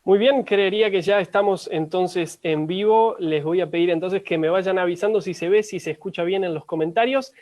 Muy bien, creería que ya estamos entonces en vivo. Les voy a pedir entonces que me vayan avisando si se ve, si se escucha bien en los comentarios.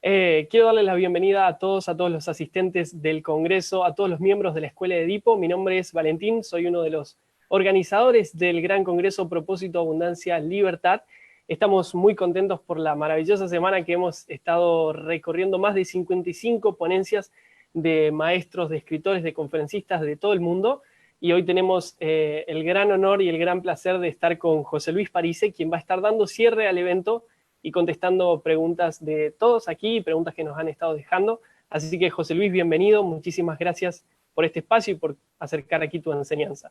Quiero darles la bienvenida a todos los asistentes del Congreso, a todos los miembros de la Escuela de Edipo. Mi nombre es Valentín, soy uno de los organizadores del Gran Congreso Propósito, Abundancia, Libertad. Estamos muy contentos por la maravillosa semana que hemos estado recorriendo más de 55 ponencias de maestros, de escritores, de conferencistas de todo el mundo. Y hoy tenemos el gran honor y el gran placer de estar con José Luis Parise, quien va a estar dando cierre al evento y contestando preguntas de todos aquí, preguntas que nos han estado dejando. Así que José Luis, bienvenido, muchísimas gracias por este espacio y por acercar aquí tu enseñanza.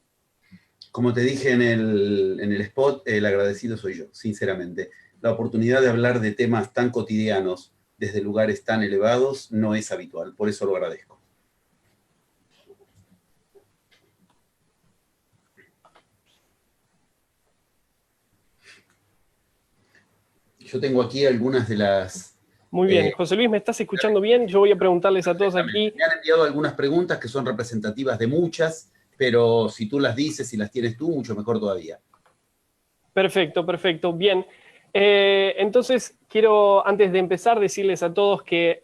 Como te dije en el spot, el agradecido soy yo, sinceramente. La oportunidad de hablar de temas tan cotidianos desde lugares tan elevados no es habitual, por eso lo agradezco. Yo tengo aquí algunas de las... Muy bien, José Luis, ¿me estás escuchando bien? Yo voy a preguntarles a todos aquí. Me han enviado algunas preguntas que son representativas de muchas, pero si tú las dices y las tienes tú, mucho mejor todavía. Perfecto, perfecto. Bien. Entonces, quiero, antes de empezar, decirles a todos que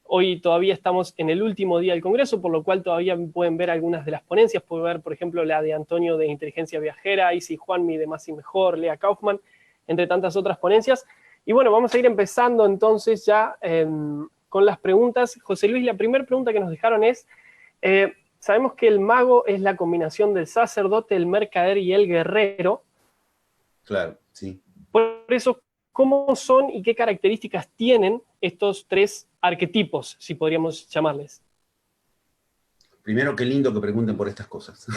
hoy todavía estamos en el último día del Congreso, por lo cual todavía pueden ver algunas de las ponencias. Pueden ver, por ejemplo, la de Antonio de Inteligencia Viajera, Isi Juanmi de Más y Mejor, Lea Kaufman, entre tantas otras ponencias. Y bueno, vamos a ir empezando entonces ya con las preguntas. José Luis, la primera pregunta que nos dejaron es... sabemos que el mago es la combinación del sacerdote, el mercader y el guerrero. Claro, sí. Por eso, ¿cómo son y qué características tienen estos tres arquetipos, si podríamos llamarles? Primero, qué lindo que pregunten por estas cosas.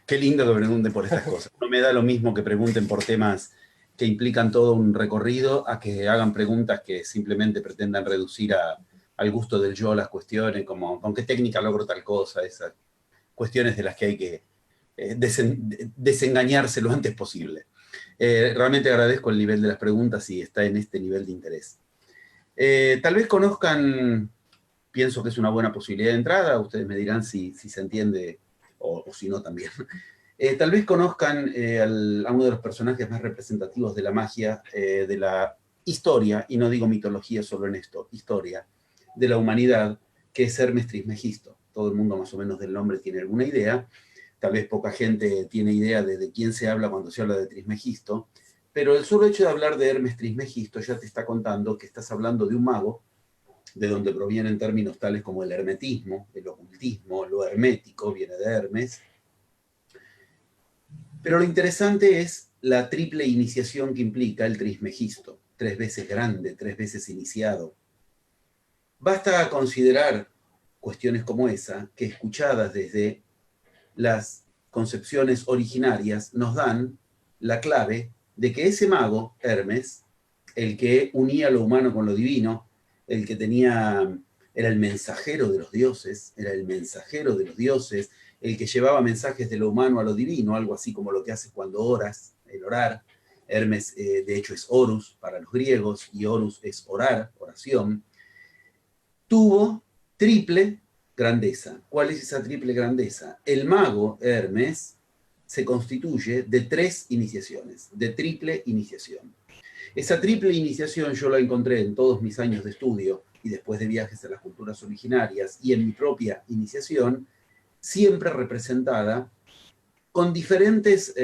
Qué lindo que pregunten por estas cosas. No me da lo mismo que pregunten por temas que implican todo un recorrido a que hagan preguntas que simplemente pretendan reducir al gusto del yo las cuestiones, como con qué técnica logro tal cosa, esas cuestiones de las que hay que desengañarse lo antes posible. Realmente agradezco el nivel de las preguntas y está en este nivel de interés. Tal vez conozcan, pienso que es una buena posibilidad de entrada, ustedes me dirán si se entiende o si no también. Tal vez conozcan a uno de los personajes más representativos de la magia, de la historia, y no digo mitología solo en esto, historia, de la humanidad, que es Hermes Trismegisto. Todo el mundo más o menos del nombre tiene alguna idea, tal vez poca gente tiene idea de quién se habla cuando se habla de Trismegisto, pero el solo hecho de hablar de Hermes Trismegisto ya te está contando que estás hablando de un mago, de donde provienen términos tales como el hermetismo, el ocultismo, lo hermético, viene de Hermes. Pero lo interesante es la triple iniciación que implica el Trismegisto, 3 veces grande, 3 veces iniciado. Basta considerar cuestiones como esa, que escuchadas desde las concepciones originarias nos dan la clave de que ese mago, Hermes, el que unía lo humano con lo divino, el que era el mensajero de los dioses, era el mensajero de los dioses, el que llevaba mensajes de lo humano a lo divino, algo así como lo que haces cuando oras, el orar. Hermes, de hecho, es Horus para los griegos, y Horus es orar, oración. Tuvo triple grandeza. ¿Cuál es esa triple grandeza? El mago Hermes se constituye de 3 iniciaciones, de triple iniciación. Esa triple iniciación yo la encontré en todos mis años de estudio y después de viajes a las culturas originarias y en mi propia iniciación, siempre representada con diferentes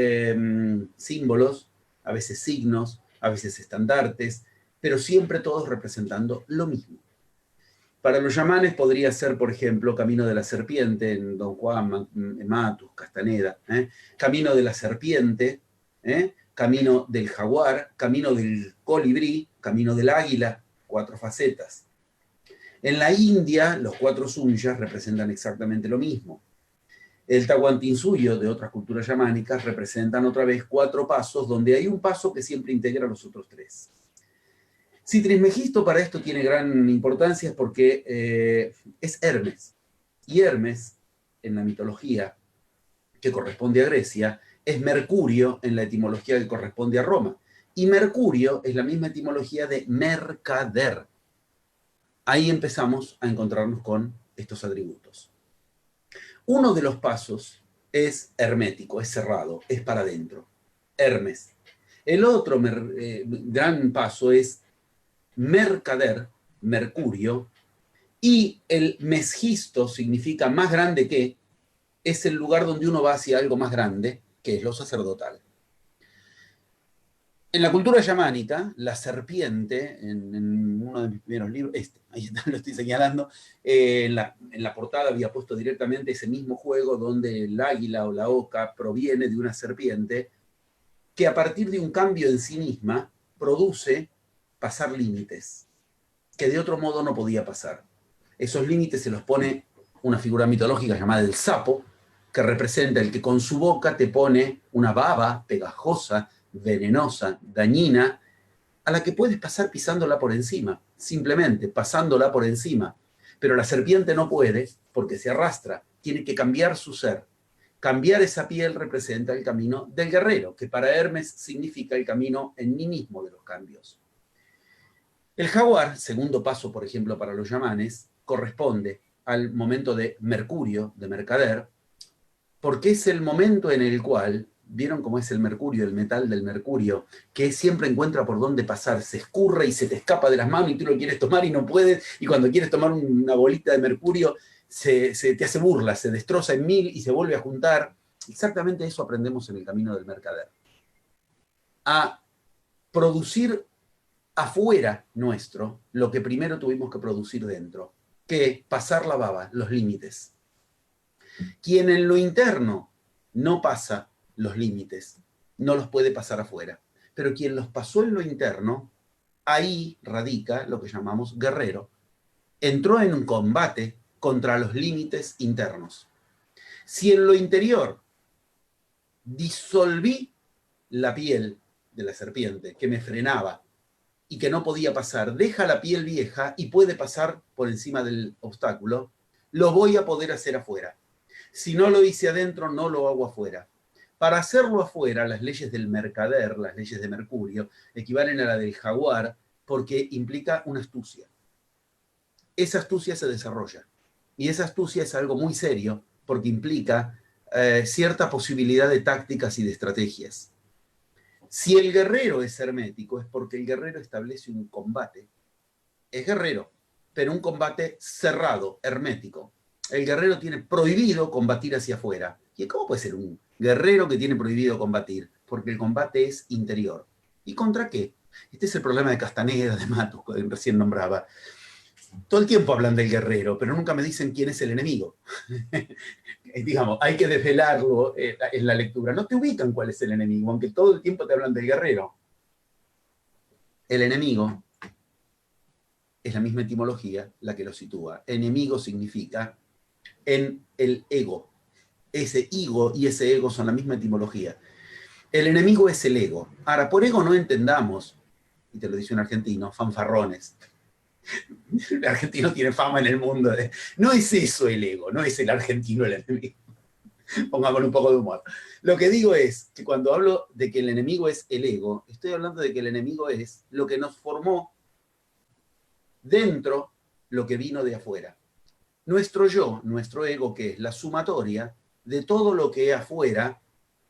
símbolos, a veces signos, a veces estandartes, pero siempre todos representando lo mismo. Para los yamanes podría ser, por ejemplo, Camino de la Serpiente en Don Juan, Matus, Castaneda, Camino de la Serpiente, Camino del Jaguar, Camino del Colibrí, Camino del Águila, 4 facetas. En la India, los 4 sunyas representan exactamente lo mismo. El Tahuantinsuyo de otras culturas yamánicas representan otra vez 4 pasos, donde hay un paso que siempre integra los otros 3. Si Trismegisto para esto tiene gran importancia es porque es Hermes. Y Hermes, en la mitología que corresponde a Grecia, es Mercurio en la etimología que corresponde a Roma. Y Mercurio es la misma etimología de mercader. Ahí empezamos a encontrarnos con estos atributos. Uno de los pasos es hermético, es cerrado, es para adentro. Hermes. El otro gran paso es Mercader, Mercurio, y el Mesgisto significa más grande que, es el lugar donde uno va hacia algo más grande, que es lo sacerdotal. En la cultura yamánica, la serpiente, en uno de mis primeros libros, ahí está, lo estoy señalando, en la portada había puesto directamente ese mismo juego donde el águila o la oca proviene de una serpiente que a partir de un cambio en sí misma produce pasar límites, que de otro modo no podía pasar. Esos límites se los pone una figura mitológica llamada el sapo, que representa el que con su boca te pone una baba pegajosa, venenosa, dañina, a la que puedes pasar pisándola por encima, simplemente pasándola por encima. Pero la serpiente no puede porque se arrastra, tiene que cambiar su ser. Cambiar esa piel representa el camino del guerrero, que para Hermes significa el camino en mí mismo de los cambios. El jaguar, segundo paso, por ejemplo, para los yamanes, corresponde al momento de Mercurio, de Mercader, porque es el momento en el cual, ¿vieron cómo es el mercurio, el metal del mercurio? Que siempre encuentra por dónde pasar, se escurre y se te escapa de las manos y tú lo quieres tomar y no puedes, y cuando quieres tomar una bolita de mercurio, se te hace burla, se destroza en mil y se vuelve a juntar. Exactamente eso aprendemos en el camino del Mercader. A producir afuera nuestro lo que primero tuvimos que producir dentro, que pasar la baba, los límites. Quien en lo interno no pasa los límites, no los puede pasar afuera. Pero quien los pasó en lo interno, ahí radica lo que llamamos guerrero. Entró en un combate contra los límites internos. Si en lo interior disolví la piel de la serpiente que me frenaba y que no podía pasar, deja la piel vieja y puede pasar por encima del obstáculo, lo voy a poder hacer afuera. Si no lo hice adentro, no lo hago afuera. Para hacerlo afuera, las leyes del Mercader, las leyes de Mercurio, equivalen a la del jaguar porque implica una astucia. Esa astucia se desarrolla. Y esa astucia es algo muy serio porque implica cierta posibilidad de tácticas y de estrategias. Si el guerrero es hermético, es porque el guerrero establece un combate. Es guerrero, pero un combate cerrado, hermético. El guerrero tiene prohibido combatir hacia afuera. ¿Y cómo puede ser un guerrero que tiene prohibido combatir? Porque el combate es interior. ¿Y contra qué? Este es el problema de Castaneda, de Matus, que recién nombraba. Todo el tiempo hablan del guerrero, pero nunca me dicen quién es el enemigo. Digamos, hay que desvelarlo en la lectura. No te ubican cuál es el enemigo, aunque todo el tiempo te hablan del guerrero. El enemigo es la misma etimología la que lo sitúa. Enemigo significa en el ego. Ese ego y ese ego son la misma etimología. El enemigo es el ego. Ahora, por ego no entendamos, y te lo dice un argentino, fanfarrones. El argentino tiene fama en el mundo. No es eso el ego, no es el argentino el enemigo. Pongámosle un poco de humor. Lo que digo es que cuando hablo de que el enemigo es el ego, estoy hablando de que el enemigo es lo que nos formó dentro lo que vino de afuera. Nuestro yo, nuestro ego, que es la sumatoria de todo lo que afuera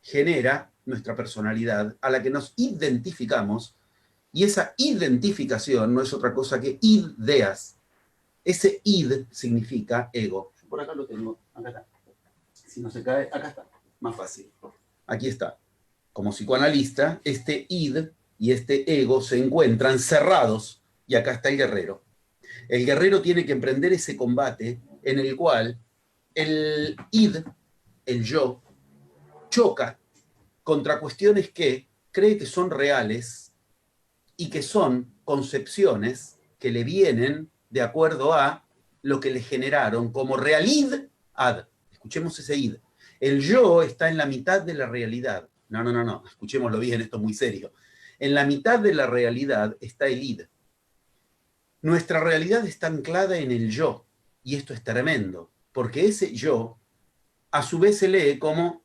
genera nuestra personalidad, a la que nos identificamos, y esa identificación no es otra cosa que ideas. Ese id significa ego. Yo por acá lo tengo, acá está. Si no se cae, acá está, más fácil. Aquí está. Como psicoanalista, este id y este ego se encuentran cerrados, y acá está el guerrero. El guerrero tiene que emprender ese combate en el cual el id, el yo, choca contra cuestiones que cree que son reales y que son concepciones que le vienen de acuerdo a lo que le generaron como realidad. Escuchemos ese id. El yo está en la mitad de la realidad. No, escuchémoslo bien, esto es muy serio. En la mitad de la realidad está el id. Nuestra realidad está anclada en el yo, y esto es tremendo, porque ese yo, a su vez, se lee como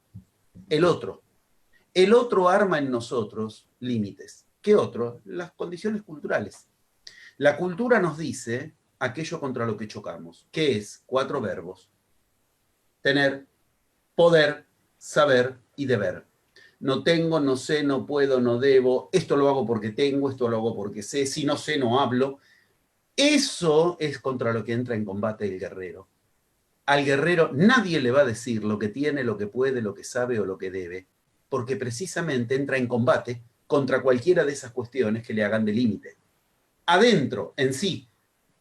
el otro. El otro arma en nosotros límites. ¿Qué otro? Las condiciones culturales. La cultura nos dice aquello contra lo que chocamos, que es 4 verbos. Tener, poder, saber y deber. No tengo, no sé, no puedo, no debo, esto lo hago porque tengo, esto lo hago porque sé, si no sé, no hablo. Eso es contra lo que entra en combate el guerrero. Al guerrero nadie le va a decir lo que tiene, lo que puede, lo que sabe o lo que debe, porque precisamente entra en combate contra cualquiera de esas cuestiones que le hagan de límite. Adentro, en sí,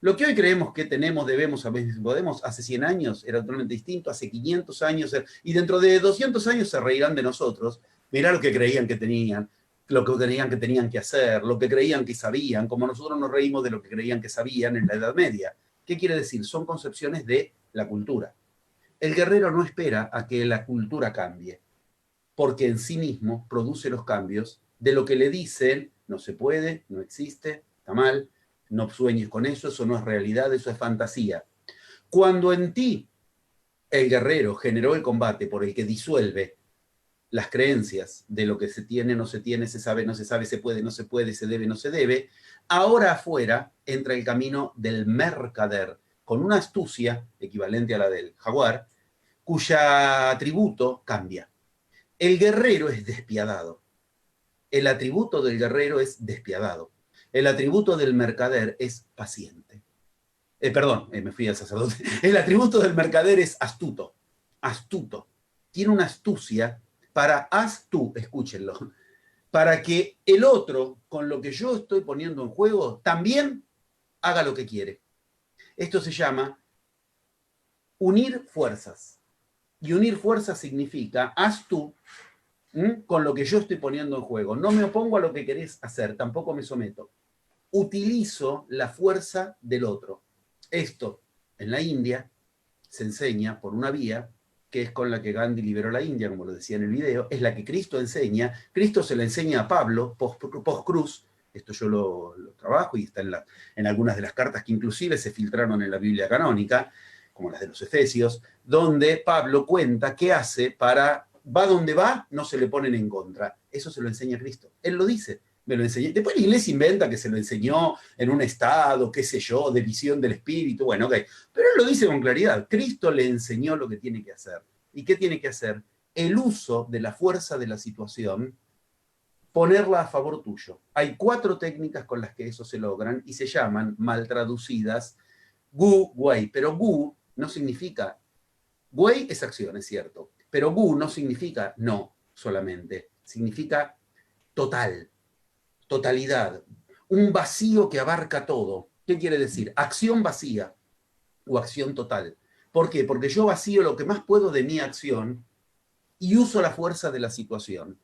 lo que hoy creemos que tenemos, debemos, a veces podemos, hace 100 años era totalmente distinto, hace 500 años, y dentro de 200 años se reirán de nosotros. Mirá lo que creían que tenían, lo que creían que tenían que hacer, lo que creían que sabían, como nosotros nos reímos de lo que creían que sabían en la Edad Media. ¿Qué quiere decir? Son concepciones de la cultura. El guerrero no espera a que la cultura cambie, porque en sí mismo produce los cambios de lo que le dicen, no se puede, no existe, está mal, no sueñes con eso, eso no es realidad, eso es fantasía. Cuando en ti el guerrero generó el combate por el que disuelve las creencias de lo que se tiene, no se tiene, se sabe, no se sabe, se puede, no se puede, se debe, no se debe, ahora afuera entra el camino del mercader, con una astucia equivalente a la del jaguar, cuya atributo cambia. El guerrero es despiadado. El atributo del guerrero es despiadado. El atributo del mercader es paciente. Me fui al sacerdote. El atributo del mercader es astuto. Astuto. Tiene una astucia para escúchenlo, para que el otro, con lo que yo estoy poniendo en juego, también haga lo que quiere. Esto se llama unir fuerzas. Y unir fuerzas significa, haz tú con lo que yo estoy poniendo en juego. No me opongo a lo que querés hacer, tampoco me someto. Utilizo la fuerza del otro. Esto, en la India, se enseña por una vía que es con la que Gandhi liberó la India, como lo decía en el video, es la que Cristo enseña. Cristo se la enseña a Pablo, post-cruz. Esto yo lo trabajo y está en algunas de las cartas que inclusive se filtraron en la Biblia canónica, como las de los Efesios, donde Pablo cuenta qué hace para, va donde va, no se le ponen en contra. Eso se lo enseña Cristo. Él lo dice, me lo enseñó. Después la iglesia inventa que se lo enseñó en un estado, qué sé yo, de visión del espíritu, bueno, ok. Pero él lo dice con claridad. Cristo le enseñó lo que tiene que hacer. ¿Y qué tiene que hacer? El uso de la fuerza de la situación, ponerla a favor tuyo. Hay 4 técnicas con las que eso se logran y se llaman, mal traducidas, gu, wei. Pero gu no significa, wei es acción, es cierto, pero gu no significa no solamente, significa total, totalidad, un vacío que abarca todo. ¿Qué quiere decir? Acción vacía o acción total. ¿Por qué? Porque yo vacío lo que más puedo de mi acción y uso la fuerza de la situación.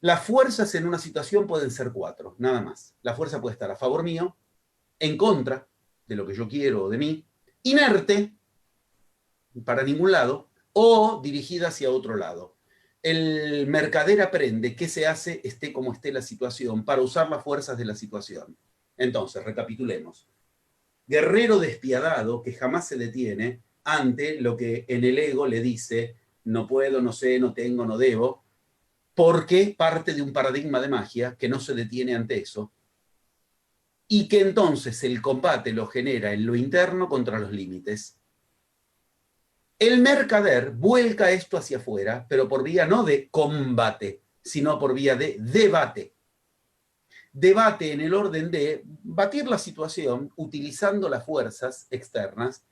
Las fuerzas en una situación pueden ser 4, nada más. La fuerza puede estar a favor mío, en contra de lo que yo quiero o de mí, inerte, para ningún lado, o dirigida hacia otro lado. El mercader aprende qué se hace, esté como esté la situación, para usar las fuerzas de la situación. Entonces, recapitulemos. Guerrero despiadado que jamás se detiene ante lo que en el ego le dice, no puedo, no sé, no tengo, no debo, porque parte de un paradigma de magia que no se detiene ante eso, y que entonces el combate lo genera en lo interno contra los límites. El mercader vuelca esto hacia afuera, pero por vía no de combate, sino por vía de debate. Debate en el orden de batir la situación utilizando las fuerzas externas,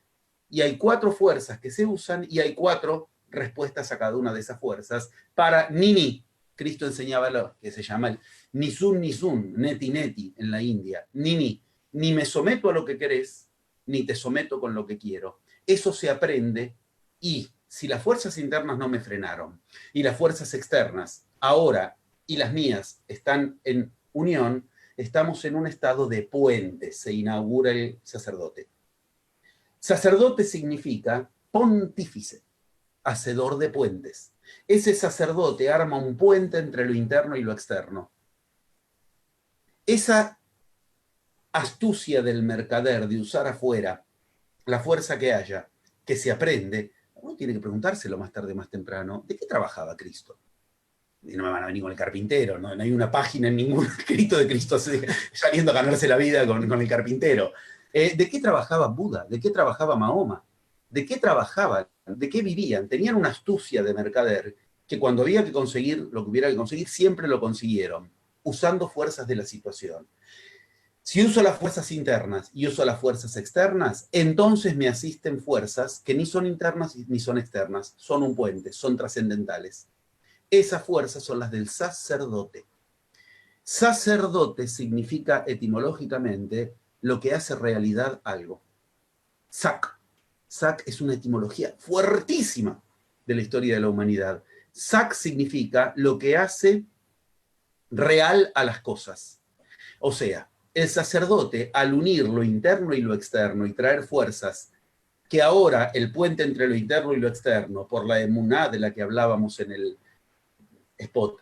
y hay 4 fuerzas que se usan y hay 4 respuestas a cada una de esas fuerzas para ni. Cristo enseñaba lo que se llama el nisun, neti neti en la India, ni me someto a lo que querés, ni te someto con lo que quiero. Eso se aprende, y si las fuerzas internas no me frenaron y las fuerzas externas ahora y las mías están en unión, estamos en un estado de puente, se inaugura el sacerdote. Sacerdote significa pontífice, hacedor de puentes. Ese sacerdote arma un puente entre lo interno y lo externo. Esa astucia del mercader de usar afuera la fuerza que haya, que se aprende, uno tiene que preguntárselo más tarde, más temprano, ¿de qué trabajaba Cristo? Y no me van a venir con el carpintero, no hay una página en ningún escrito de Cristo saliendo a ganarse la vida con el carpintero. ¿De qué trabajaba Buda? ¿De qué trabajaba Mahoma? ¿De qué trabajaban? ¿De qué vivían? Tenían una astucia de mercader que cuando había que conseguir lo que hubiera que conseguir, siempre lo consiguieron, usando fuerzas de la situación. Si uso las fuerzas internas y uso las fuerzas externas, entonces me asisten fuerzas que ni son internas ni son externas, son un puente, son trascendentales. Esas fuerzas son las del sacerdote. Sacerdote significa etimológicamente lo que hace realidad algo. Sac. Sac es una etimología fuertísima de la historia de la humanidad. Sac significa lo que hace real a las cosas. O sea, el sacerdote, al unir lo interno y lo externo y traer fuerzas, que ahora el puente entre lo interno y lo externo, por la emuná de la que hablábamos en el spot,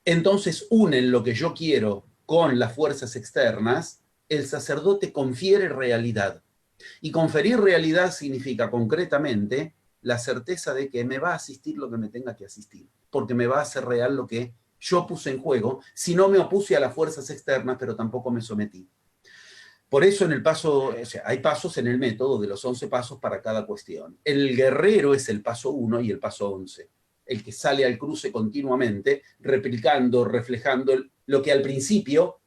entonces unen lo que yo quiero con las fuerzas externas, el sacerdote confiere realidad. Y conferir realidad significa concretamente la certeza de que me va a asistir lo que me tenga que asistir, porque me va a hacer real lo que yo puse en juego, si no me opuse a las fuerzas externas, pero tampoco me sometí. Por eso en el paso, o sea, hay pasos en el método de los 11 pasos para cada cuestión. El guerrero es el paso 1 y el paso 11. El que sale al cruce continuamente, replicando, reflejando lo que al principio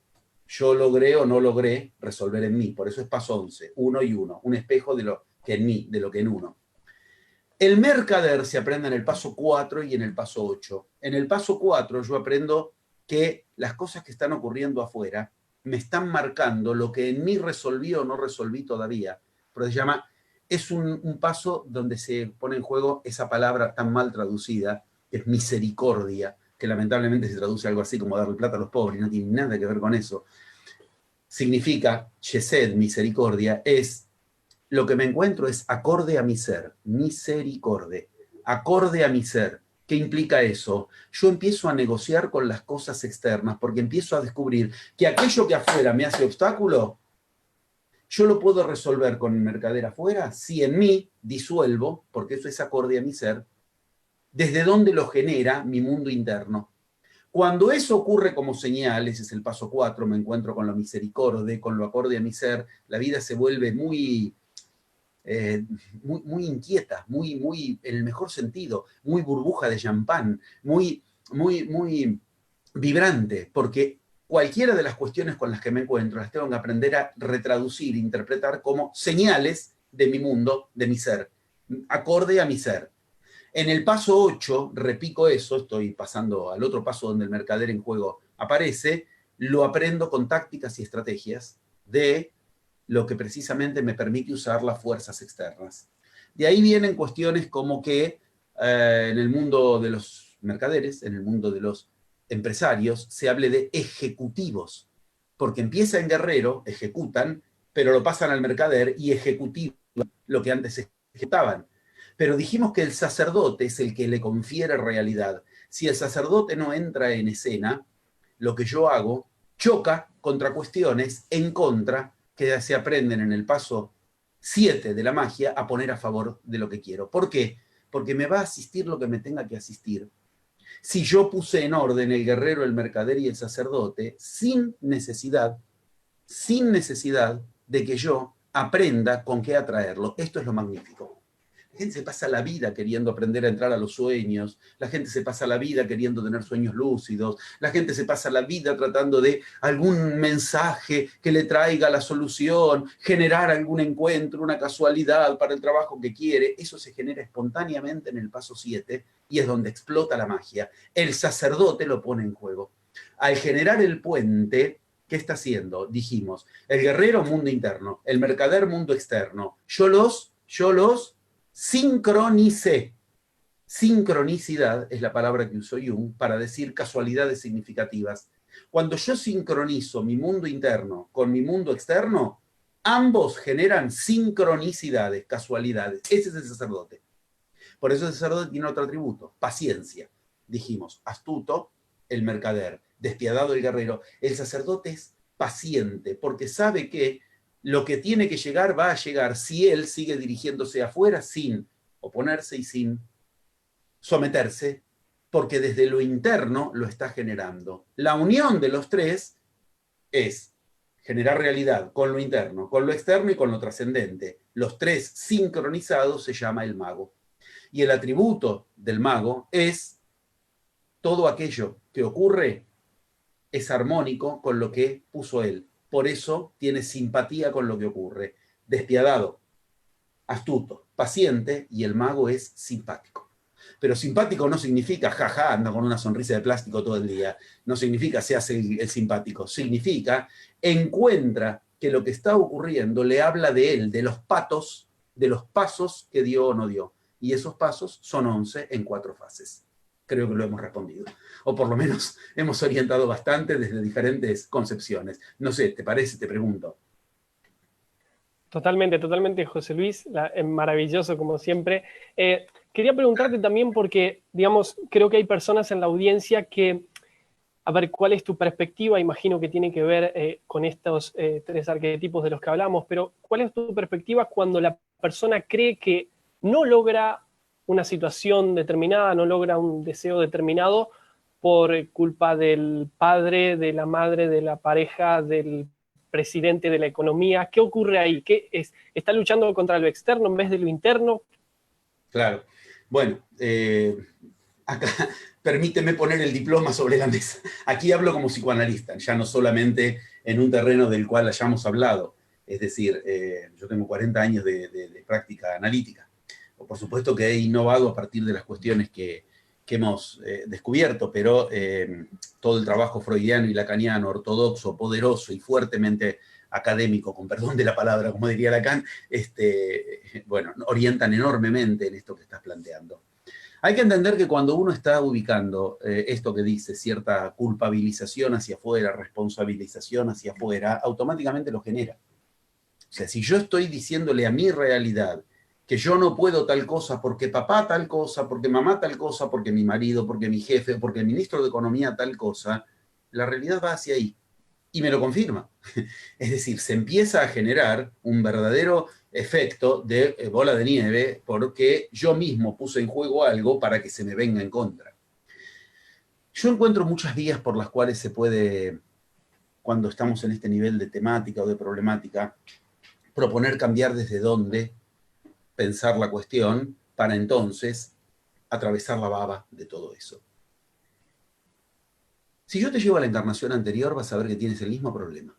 yo logré o no logré resolver en mí. Por eso es paso 11, 1 y 1, un espejo de lo que en mí, de lo que en uno. El mercader se aprende en el paso 4 y en el paso 8. En el paso 4 yo aprendo que las cosas que están ocurriendo afuera me están marcando lo que en mí resolví o no resolví todavía. Pero se llama, es un paso donde se pone en juego esa palabra tan mal traducida, que es misericordia, que lamentablemente se traduce algo así como darle plata a los pobres, no tiene nada que ver con eso. Significa, chesed, misericordia, es lo que me encuentro es acorde a mi ser, misericordia, acorde a mi ser. ¿Qué implica eso? Yo empiezo a negociar con las cosas externas porque empiezo a descubrir que aquello que afuera me hace obstáculo, yo lo puedo resolver con el mercader afuera si en mí disuelvo, porque eso es acorde a mi ser, desde donde lo genera mi mundo interno. Cuando eso ocurre como señal, ese es el paso 4, me encuentro con la misericordia, con lo acorde a mi ser, la vida se vuelve muy inquieta, muy, en el mejor sentido, muy burbuja de champán, muy vibrante, porque cualquiera de las cuestiones con las que me encuentro las tengo que aprender a retraducir, interpretar como señales de mi mundo, de mi ser, acorde a mi ser. En el paso 8, repico eso, estoy pasando al otro paso donde el mercader en juego aparece, lo aprendo con tácticas y estrategias de lo que precisamente me permite usar las fuerzas externas. De ahí vienen cuestiones como que en el mundo de los mercaderes, en el mundo de los empresarios, se hable de ejecutivos, porque empieza en guerrero, ejecutan, pero lo pasan al mercader y ejecutivan lo que antes ejecutaban. Pero dijimos que el sacerdote es el que le confiere realidad. Si el sacerdote no entra en escena, lo que yo hago choca contra cuestiones en contra que se aprenden en el paso 7 de la magia a poner a favor de lo que quiero. ¿Por qué? Porque me va a asistir lo que me tenga que asistir. Si yo puse en orden el guerrero, el mercader y el sacerdote, sin necesidad de que yo aprenda con qué atraerlo. Esto es lo magnífico. La gente se pasa la vida queriendo aprender a entrar a los sueños, la gente se pasa la vida queriendo tener sueños lúcidos, la gente se pasa la vida tratando de algún mensaje que le traiga la solución, generar algún encuentro, una casualidad para el trabajo que quiere. Eso se genera espontáneamente en el paso 7 y es donde explota la magia. El sacerdote lo pone en juego. Al generar el puente, ¿qué está haciendo? Dijimos, el guerrero, mundo interno, el mercader, mundo externo. Yo los sincronicé. Sincronicidad es la palabra que usó Jung para decir casualidades significativas. Cuando yo sincronizo mi mundo interno con mi mundo externo, ambos generan sincronicidades, casualidades. Ese es el sacerdote. Por eso el sacerdote tiene otro atributo, paciencia. Dijimos, astuto, el mercader, despiadado, el guerrero. El sacerdote es paciente porque sabe que lo que tiene que llegar va a llegar si él sigue dirigiéndose afuera sin oponerse y sin someterse, porque desde lo interno lo está generando. La unión de los tres es generar realidad con lo interno, con lo externo y con lo trascendente. Los tres sincronizados se llama el mago. Y el atributo del mago es todo aquello que ocurre es armónico con lo que puso él. Por eso tiene simpatía con lo que ocurre. Despiadado, astuto, paciente, y el mago es simpático. Pero simpático no significa, jaja, anda con una sonrisa de plástico todo el día. No significa se hace el simpático. Significa encuentra que lo que está ocurriendo le habla de él, de los pasos que dio o no dio. Y esos pasos son 11 en 4 fases. Creo que lo hemos respondido. O por lo menos hemos orientado bastante desde diferentes concepciones. No sé, ¿te parece? Te pregunto. Totalmente, totalmente, José Luis, maravilloso como siempre. Quería preguntarte también porque, digamos, creo que hay personas en la audiencia que, a ver, ¿cuál es tu perspectiva? Imagino que tiene que ver con estos 3 arquetipos de los que hablamos, pero ¿cuál es tu perspectiva cuando la persona cree que no logra una situación determinada, no logra un deseo determinado por culpa del padre, de la madre, de la pareja, del presidente, de la economía? ¿Qué ocurre ahí? ¿Está luchando contra lo externo en vez de lo interno? Claro. Bueno, acá permíteme poner el diploma sobre la mesa. Aquí hablo como psicoanalista, ya no solamente en un terreno del cual hayamos hablado. Es decir, yo tengo 40 años de práctica analítica. Por supuesto que he innovado a partir de las cuestiones que hemos descubierto, pero todo el trabajo freudiano y lacaniano, ortodoxo, poderoso y fuertemente académico, con perdón de la palabra, como diría Lacan, bueno, orientan enormemente en esto que estás planteando. Hay que entender que cuando uno está ubicando esto que dice, cierta culpabilización hacia afuera, responsabilización hacia afuera, automáticamente lo genera. O sea, si yo estoy diciéndole a mi realidad que yo no puedo tal cosa porque papá tal cosa, porque mamá tal cosa, porque mi marido, porque mi jefe, porque el ministro de Economía tal cosa, la realidad va hacia ahí. Y me lo confirma. Es decir, se empieza a generar un verdadero efecto de bola de nieve porque yo mismo puse en juego algo para que se me venga en contra. Yo encuentro muchas vías por las cuales se puede, cuando estamos en este nivel de temática o de problemática, proponer cambiar desde dónde pensar la cuestión para entonces atravesar la baba de todo eso. Si yo te llevo a la encarnación anterior, vas a ver que tienes el mismo problema.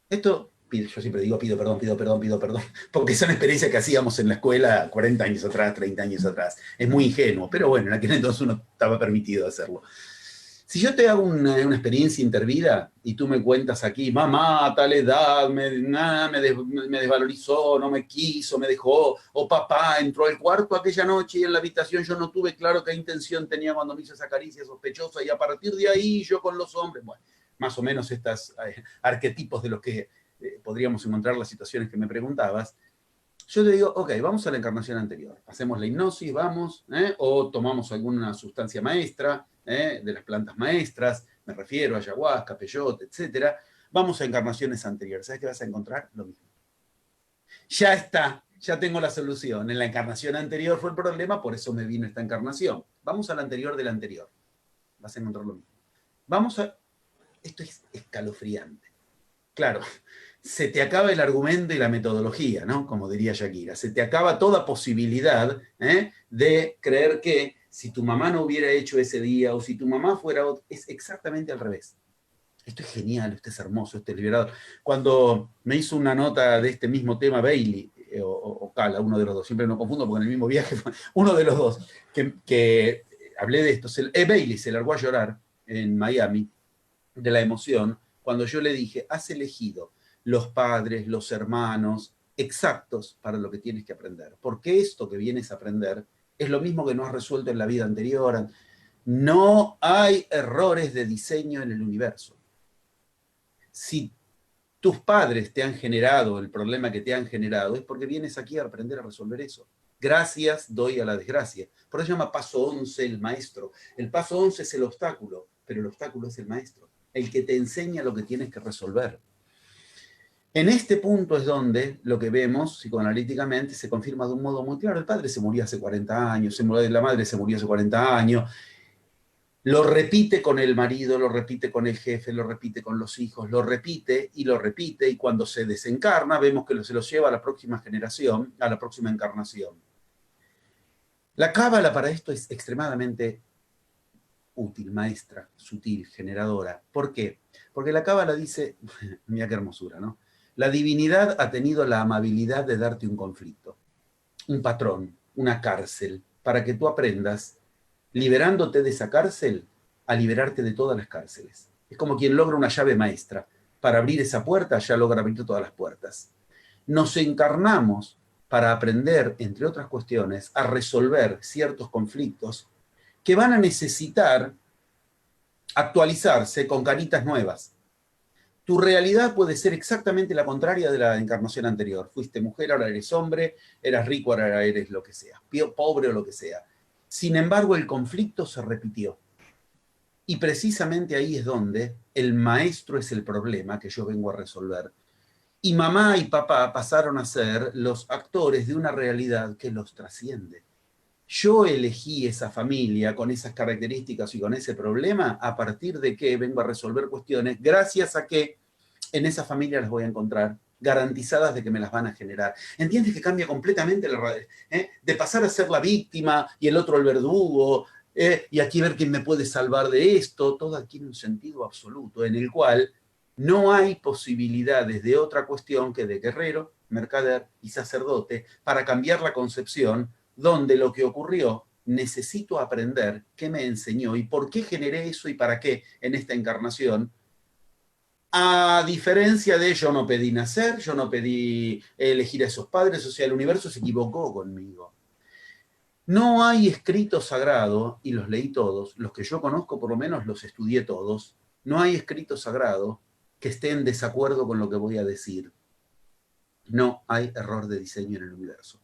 Esto, yo siempre digo pido perdón, porque son experiencias que hacíamos en la escuela 40 años atrás, 30 años atrás. Es muy ingenuo, pero bueno, en aquel entonces uno estaba permitido hacerlo. Si yo te hago una experiencia intervida y tú me cuentas aquí, mamá a tal edad me desvalorizó, no me quiso, me dejó, o papá entró al cuarto aquella noche y en la habitación yo no tuve claro qué intención tenía cuando me hizo esa caricia sospechosa y a partir de ahí yo con los hombres, bueno, más o menos estos arquetipos de los que podríamos encontrar las situaciones que me preguntabas. Yo te digo, ok, vamos a la encarnación anterior. Hacemos la hipnosis, vamos, o tomamos alguna sustancia maestra, de las plantas maestras, me refiero a ayahuasca, peyote, etc. Vamos a encarnaciones anteriores. ¿Sabes qué vas a encontrar? Lo mismo. Ya está, ya tengo la solución. En la encarnación anterior fue el problema, por eso me vino esta encarnación. Vamos a la anterior de la anterior. Vas a encontrar lo mismo. Vamos a... Esto es escalofriante. Claro, se te acaba el argumento y la metodología, ¿no? Como diría Shakira. Se te acaba toda posibilidad de creer que si tu mamá no hubiera hecho ese día o si tu mamá fuera otro, es exactamente al revés. Esto es genial, esto es hermoso, esto es liberador. Cuando me hizo una nota de este mismo tema Bailey, o Cala, uno de los dos, siempre me confundo porque en el mismo viaje fue uno de los dos, que hablé de esto. Bailey se largó a llorar en Miami de la emoción cuando yo le dije, has elegido los padres, los hermanos exactos para lo que tienes que aprender. Porque esto que vienes a aprender es lo mismo que no has resuelto en la vida anterior. No hay errores de diseño en el universo. Si tus padres te han generado el problema que te han generado, es porque vienes aquí a aprender a resolver eso. Gracias doy a la desgracia. Por eso se llama paso 11 el maestro. El paso 11 es el obstáculo, pero el obstáculo es el maestro, el que te enseña lo que tienes que resolver. En este punto es donde lo que vemos psicoanalíticamente se confirma de un modo muy claro. El padre se murió hace 40 años, la madre se murió hace 40 años, lo repite con el marido, lo repite con el jefe, lo repite con los hijos, lo repite, y cuando se desencarna vemos que se los lleva a la próxima generación, a la próxima encarnación. La cábala para esto es extremadamente útil, maestra, sutil, generadora. ¿Por qué? Porque la cábala dice, mira qué hermosura, ¿no? La divinidad ha tenido la amabilidad de darte un conflicto, un patrón, una cárcel, para que tú aprendas, liberándote de esa cárcel, a liberarte de todas las cárceles. Es como quien logra una llave maestra. Para abrir esa puerta, ya logra abrir todas las puertas. Nos encarnamos para aprender, entre otras cuestiones, a resolver ciertos conflictos que van a necesitar actualizarse con caritas nuevas. Tu realidad puede ser exactamente la contraria de la encarnación anterior. Fuiste mujer, ahora eres hombre, eras rico, ahora eres lo que sea, pobre o lo que sea. Sin embargo, el conflicto se repitió. Y precisamente ahí es donde el maestro es el problema que yo vengo a resolver. Y mamá y papá pasaron a ser los actores de una realidad que los trasciende. Yo elegí esa familia con esas características y con ese problema a partir de que vengo a resolver cuestiones gracias a que en esa familia las voy a encontrar garantizadas de que me las van a generar. ¿Entiendes que cambia completamente de pasar a ser la víctima y el otro el verdugo y aquí ver quién me puede salvar de esto? Todo adquiere un sentido absoluto en el cual no hay posibilidades de otra cuestión que de guerrero, mercader y sacerdote para cambiar la concepción donde lo que ocurrió necesito aprender qué me enseñó y por qué generé eso y para qué en esta encarnación. A diferencia de yo no pedí nacer, yo no pedí elegir a esos padres, o sea, el universo se equivocó conmigo. No hay escrito sagrado, y los leí todos, los que yo conozco por lo menos los estudié todos, no hay escrito sagrado que esté en desacuerdo con lo que voy a decir. No hay error de diseño en el universo.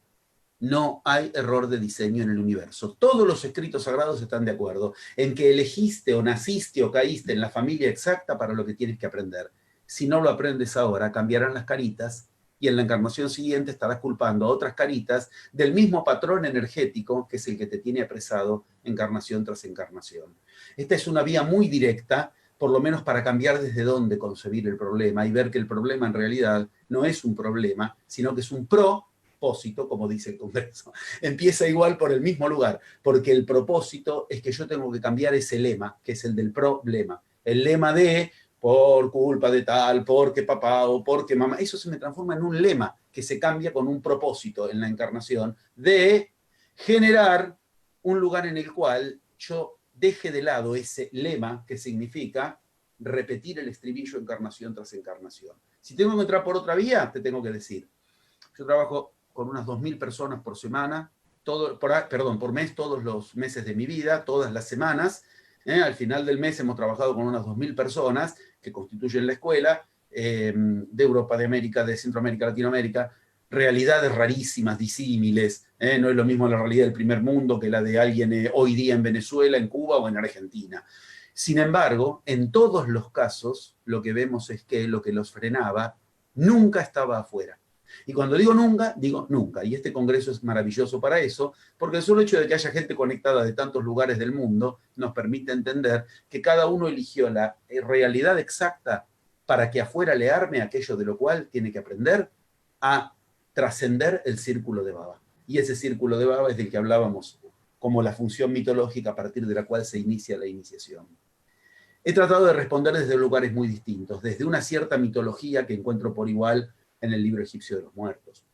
No hay error de diseño en el universo. Todos los escritos sagrados están de acuerdo en que elegiste o naciste o caíste en la familia exacta para lo que tienes que aprender. Si no lo aprendes ahora, cambiarán las caritas y en la encarnación siguiente estarás culpando a otras caritas del mismo patrón energético que es el que te tiene apresado encarnación tras encarnación. Esta es una vía muy directa, por lo menos para cambiar desde dónde concebir el problema y ver que el problema en realidad no es un problema, sino que es un propósito, como dice el Congreso. Empieza igual por el mismo lugar, porque el propósito es que yo tengo que cambiar ese lema, que es el del problema. El lema de por culpa de tal, porque papá o porque mamá, eso se me transforma en un lema que se cambia con un propósito en la encarnación de generar un lugar en el cual yo deje de lado ese lema que significa repetir el estribillo encarnación tras encarnación. Si tengo que entrar por otra vía, te tengo que decir. Yo trabajo con unas 2.000 personas por semana, por mes, todos los meses de mi vida, todas las semanas. Al final del mes hemos trabajado con unas 2.000 personas que constituyen la escuela de Europa, de América, de Centroamérica, Latinoamérica, realidades rarísimas, disímiles. No es lo mismo la realidad del primer mundo que la de alguien hoy día en Venezuela, en Cuba o en Argentina. Sin embargo, en todos los casos, lo que vemos es que lo que los frenaba nunca estaba afuera. Y cuando digo nunca, y este congreso es maravilloso para eso, porque el solo hecho de que haya gente conectada de tantos lugares del mundo nos permite entender que cada uno eligió la realidad exacta para que afuera le arme aquello de lo cual tiene que aprender a trascender el círculo de Baba. Y ese círculo de Baba es del que hablábamos como la función mitológica a partir de la cual se inicia la iniciación. He tratado de responder desde lugares muy distintos, desde una cierta mitología que encuentro por igual en el libro egipcio de los muertos,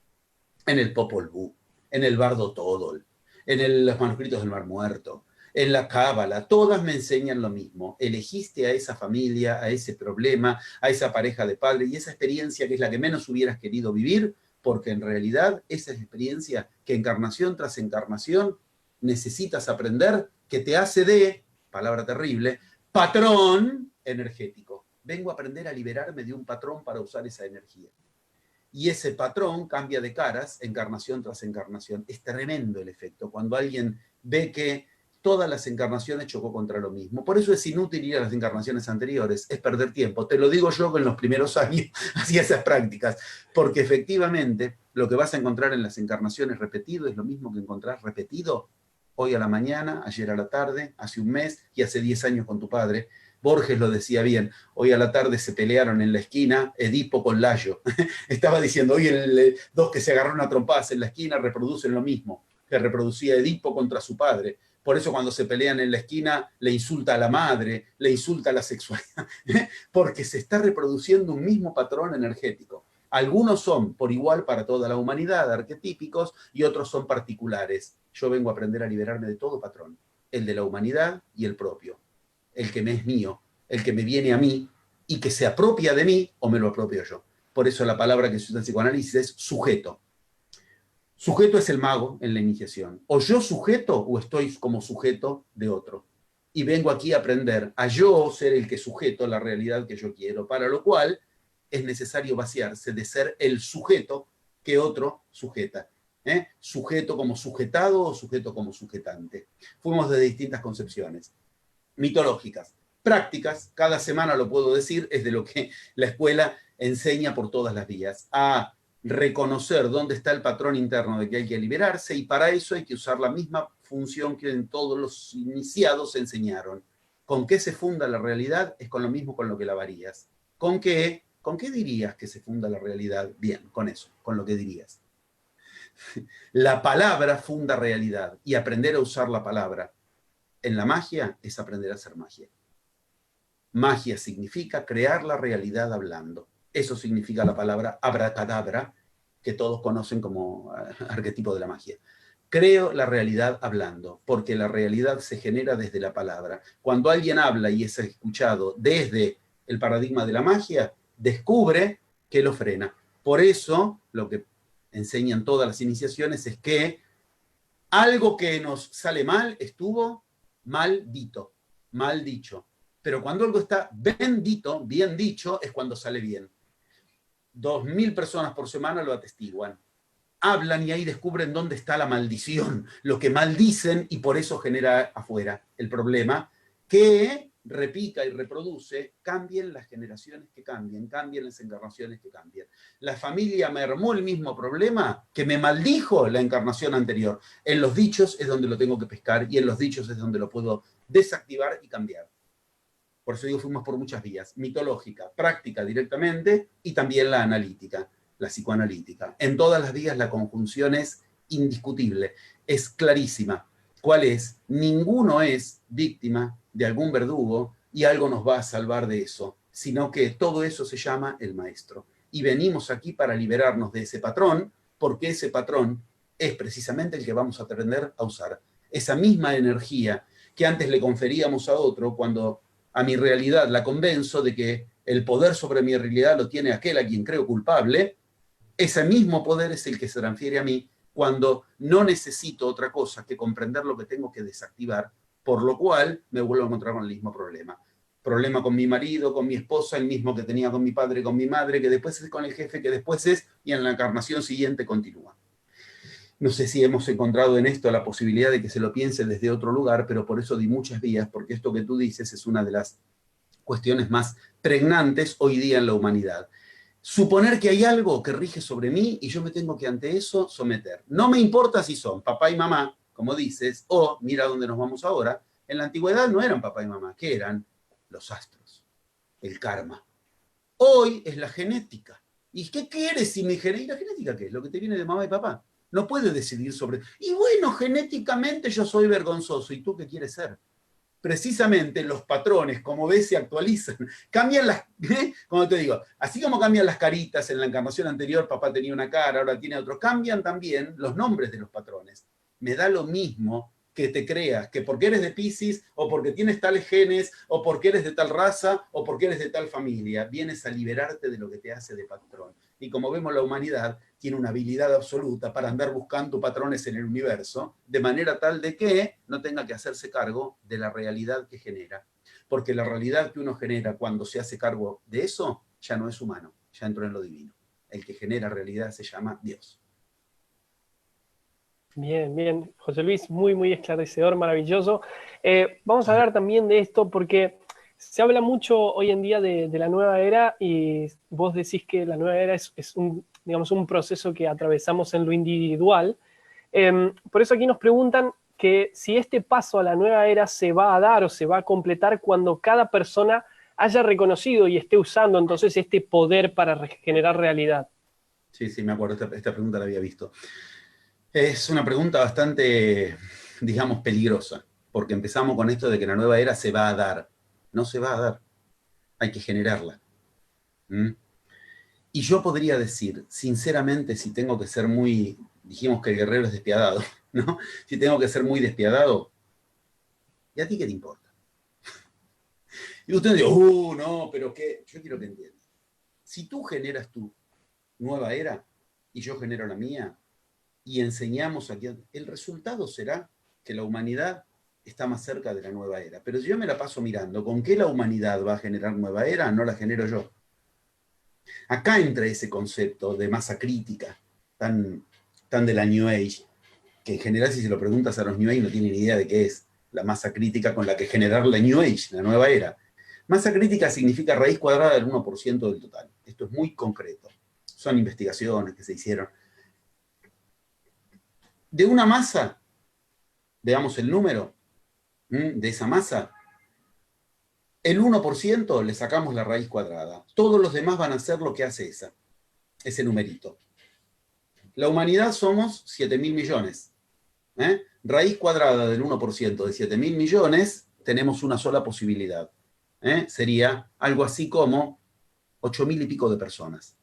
en el Popol Vuh, en el Bardo Todol, en los manuscritos del Mar Muerto, en la Cábala, todas me enseñan lo mismo. Elegiste a esa familia, a ese problema, a esa pareja de padres y esa experiencia que es la que menos hubieras querido vivir, porque en realidad esa es la experiencia que encarnación tras encarnación necesitas aprender, que te hace de, palabra terrible, patrón energético. Vengo a aprender a liberarme de un patrón para usar esa energía. Y ese patrón cambia de caras encarnación tras encarnación. Es tremendo el efecto cuando alguien ve que todas las encarnaciones chocó contra lo mismo. Por eso es inútil ir a las encarnaciones anteriores, es perder tiempo. Te lo digo yo que en los primeros años hacía esas prácticas, porque efectivamente lo que vas a encontrar en las encarnaciones repetido es lo mismo que encontrás repetido hoy a la mañana, ayer a la tarde, hace un mes y hace 10 años con tu padre. Borges lo decía bien, hoy a la tarde se pelearon en la esquina Edipo con Layo. Estaba diciendo, hoy dos que se agarraron a trompadas en la esquina reproducen lo mismo. que reproducía Edipo contra su padre. Por eso cuando se pelean en la esquina le insulta a la madre, le insulta a la sexualidad, porque se está reproduciendo un mismo patrón energético. Algunos son por igual para toda la humanidad, arquetípicos, y otros son particulares. Yo vengo a aprender a liberarme de todo patrón, el de la humanidad y el propio, el que me es mío, el que me viene a mí y que se apropia de mí o me lo apropio yo. Por eso la palabra que se usa en psicoanálisis es sujeto. Sujeto es el mago en la iniciación. O yo sujeto o estoy como sujeto de otro. Y vengo aquí a aprender a yo ser el que sujeto la realidad que yo quiero, para lo cual es necesario vaciarse de ser el sujeto que otro sujeta. Sujeto como sujetado o sujeto como sujetante. Fuimos de distintas concepciones mitológicas. Prácticas, cada semana lo puedo decir, es de lo que la escuela enseña por todas las vías, a reconocer dónde está el patrón interno de que hay que liberarse, y para eso hay que usar la misma función que en todos los iniciados enseñaron. ¿Con qué se funda la realidad? Es con lo mismo con lo que la varías. ¿Con qué? ¿Con qué dirías que se funda la realidad? Bien, con eso, con lo que dirías. La palabra funda realidad, y aprender a usar la palabra en la magia es aprender a hacer magia. Magia significa crear la realidad hablando. Eso significa la palabra abracadabra, que todos conocen como arquetipo de la magia. Creo la realidad hablando, porque la realidad se genera desde la palabra. Cuando alguien habla y es escuchado desde el paradigma de la magia, descubre que lo frena. Por eso, lo que enseñan todas las iniciaciones es que algo que nos sale mal estuvo mal dicho, mal dicho. Pero cuando algo está bendito, bien dicho, es cuando sale bien. 2000 personas por semana lo atestiguan. Hablan y ahí descubren dónde está la maldición, lo que maldicen, y por eso genera afuera el problema, que repica y reproduce, cambien las generaciones que cambien, cambien las encarnaciones que cambien. La familia mermó el mismo problema que me maldijo la encarnación anterior. En los dichos es donde lo tengo que pescar, y en los dichos es donde lo puedo desactivar y cambiar. Por eso digo, fuimos por muchas vías: mitológica, práctica directamente, y también la analítica, la psicoanalítica. En todas las vías la conjunción es indiscutible, es clarísima. ¿Cuál es? Ninguno es víctima de algún verdugo y algo nos va a salvar de eso, sino que todo eso se llama el maestro. Y venimos aquí para liberarnos de ese patrón, porque ese patrón es precisamente el que vamos a aprender a usar. Esa misma energía que antes le conferíamos a otro, cuando a mi realidad la convenzo de que el poder sobre mi realidad lo tiene aquel a quien creo culpable, ese mismo poder es el que se transfiere a mí cuando no necesito otra cosa que comprender lo que tengo que desactivar, por lo cual me vuelvo a encontrar con el mismo problema. Problema con mi marido, con mi esposa, el mismo que tenía con mi padre, con mi madre, que después es con el jefe, que después es, y en la encarnación siguiente continúa. No sé si hemos encontrado en esto la posibilidad de que se lo piense desde otro lugar, pero por eso di muchas vías, porque esto que tú dices es una de las cuestiones más pregnantes hoy día en la humanidad. Suponer que hay algo que rige sobre mí y yo me tengo que ante eso someter. No me importa si son papá y mamá, como dices, o mira dónde nos vamos ahora. En la antigüedad no eran papá y mamá, ¿qué eran? Los astros, el karma. Hoy es la genética. ¿Y qué quieres si mi genética? ¿La genética qué es? Lo que te viene de mamá y papá. No puedes decidir sobre... Y bueno, genéticamente yo soy vergonzoso. ¿Y tú qué quieres ser? Precisamente los patrones, como ves, se actualizan. Cambian las... Como te digo, así como cambian las caritas en la encarnación anterior, papá tenía una cara, ahora tiene otro, cambian también los nombres de los patrones. Me da lo mismo que te creas que porque eres de Piscis, o porque tienes tales genes, o porque eres de tal raza, o porque eres de tal familia. Vienes a liberarte de lo que te hace de patrón. Y como vemos, la humanidad tiene una habilidad absoluta para andar buscando patrones en el universo, de manera tal de que no tenga que hacerse cargo de la realidad que genera. Porque la realidad que uno genera cuando se hace cargo de eso, ya no es humano, ya entró en lo divino. El que genera realidad se llama Dios. Bien, bien. José Luis, muy, muy esclarecedor, maravilloso. Vamos a hablar también de esto porque se habla mucho hoy en día de la nueva era, y vos decís que la nueva era es un, digamos, un proceso que atravesamos en lo individual. Por eso aquí nos preguntan que si este paso a la nueva era se va a dar o se va a completar cuando cada persona haya reconocido y esté usando entonces este poder para generar realidad. Sí, me acuerdo, esta pregunta la había visto. Es una pregunta bastante, digamos, peligrosa, porque empezamos con esto de que la nueva era se va a dar. No se va a dar, hay que generarla. ¿Mm? Y yo podría decir, sinceramente, si tengo que ser muy, dijimos que el guerrero es despiadado, ¿no? Si tengo que ser muy despiadado, ¿y a ti qué te importa? Y usted dice, no, pero qué, yo quiero que entiendas. Si tú generas tu nueva era y yo genero la mía y enseñamos aquí, el resultado será que la humanidad está más cerca de la nueva era. Pero si yo me la paso mirando, ¿con qué la humanidad va a generar nueva era? No la genero yo. Acá entra ese concepto de masa crítica, tan de la New Age, que en general si se lo preguntas a los New Age no tienen idea de qué es la masa crítica con la que generar la New Age, la nueva era. Masa crítica significa raíz cuadrada del 1% del total. Esto es muy concreto. Son investigaciones que se hicieron. De una masa, veamos el número de esa masa, el 1% le sacamos la raíz cuadrada. Todos los demás van a hacer lo que hace ese numerito. La humanidad somos 7.000 millones. Raíz cuadrada del 1% de 7.000 millones, tenemos una sola posibilidad. Sería algo así como 8.000 y pico de personas.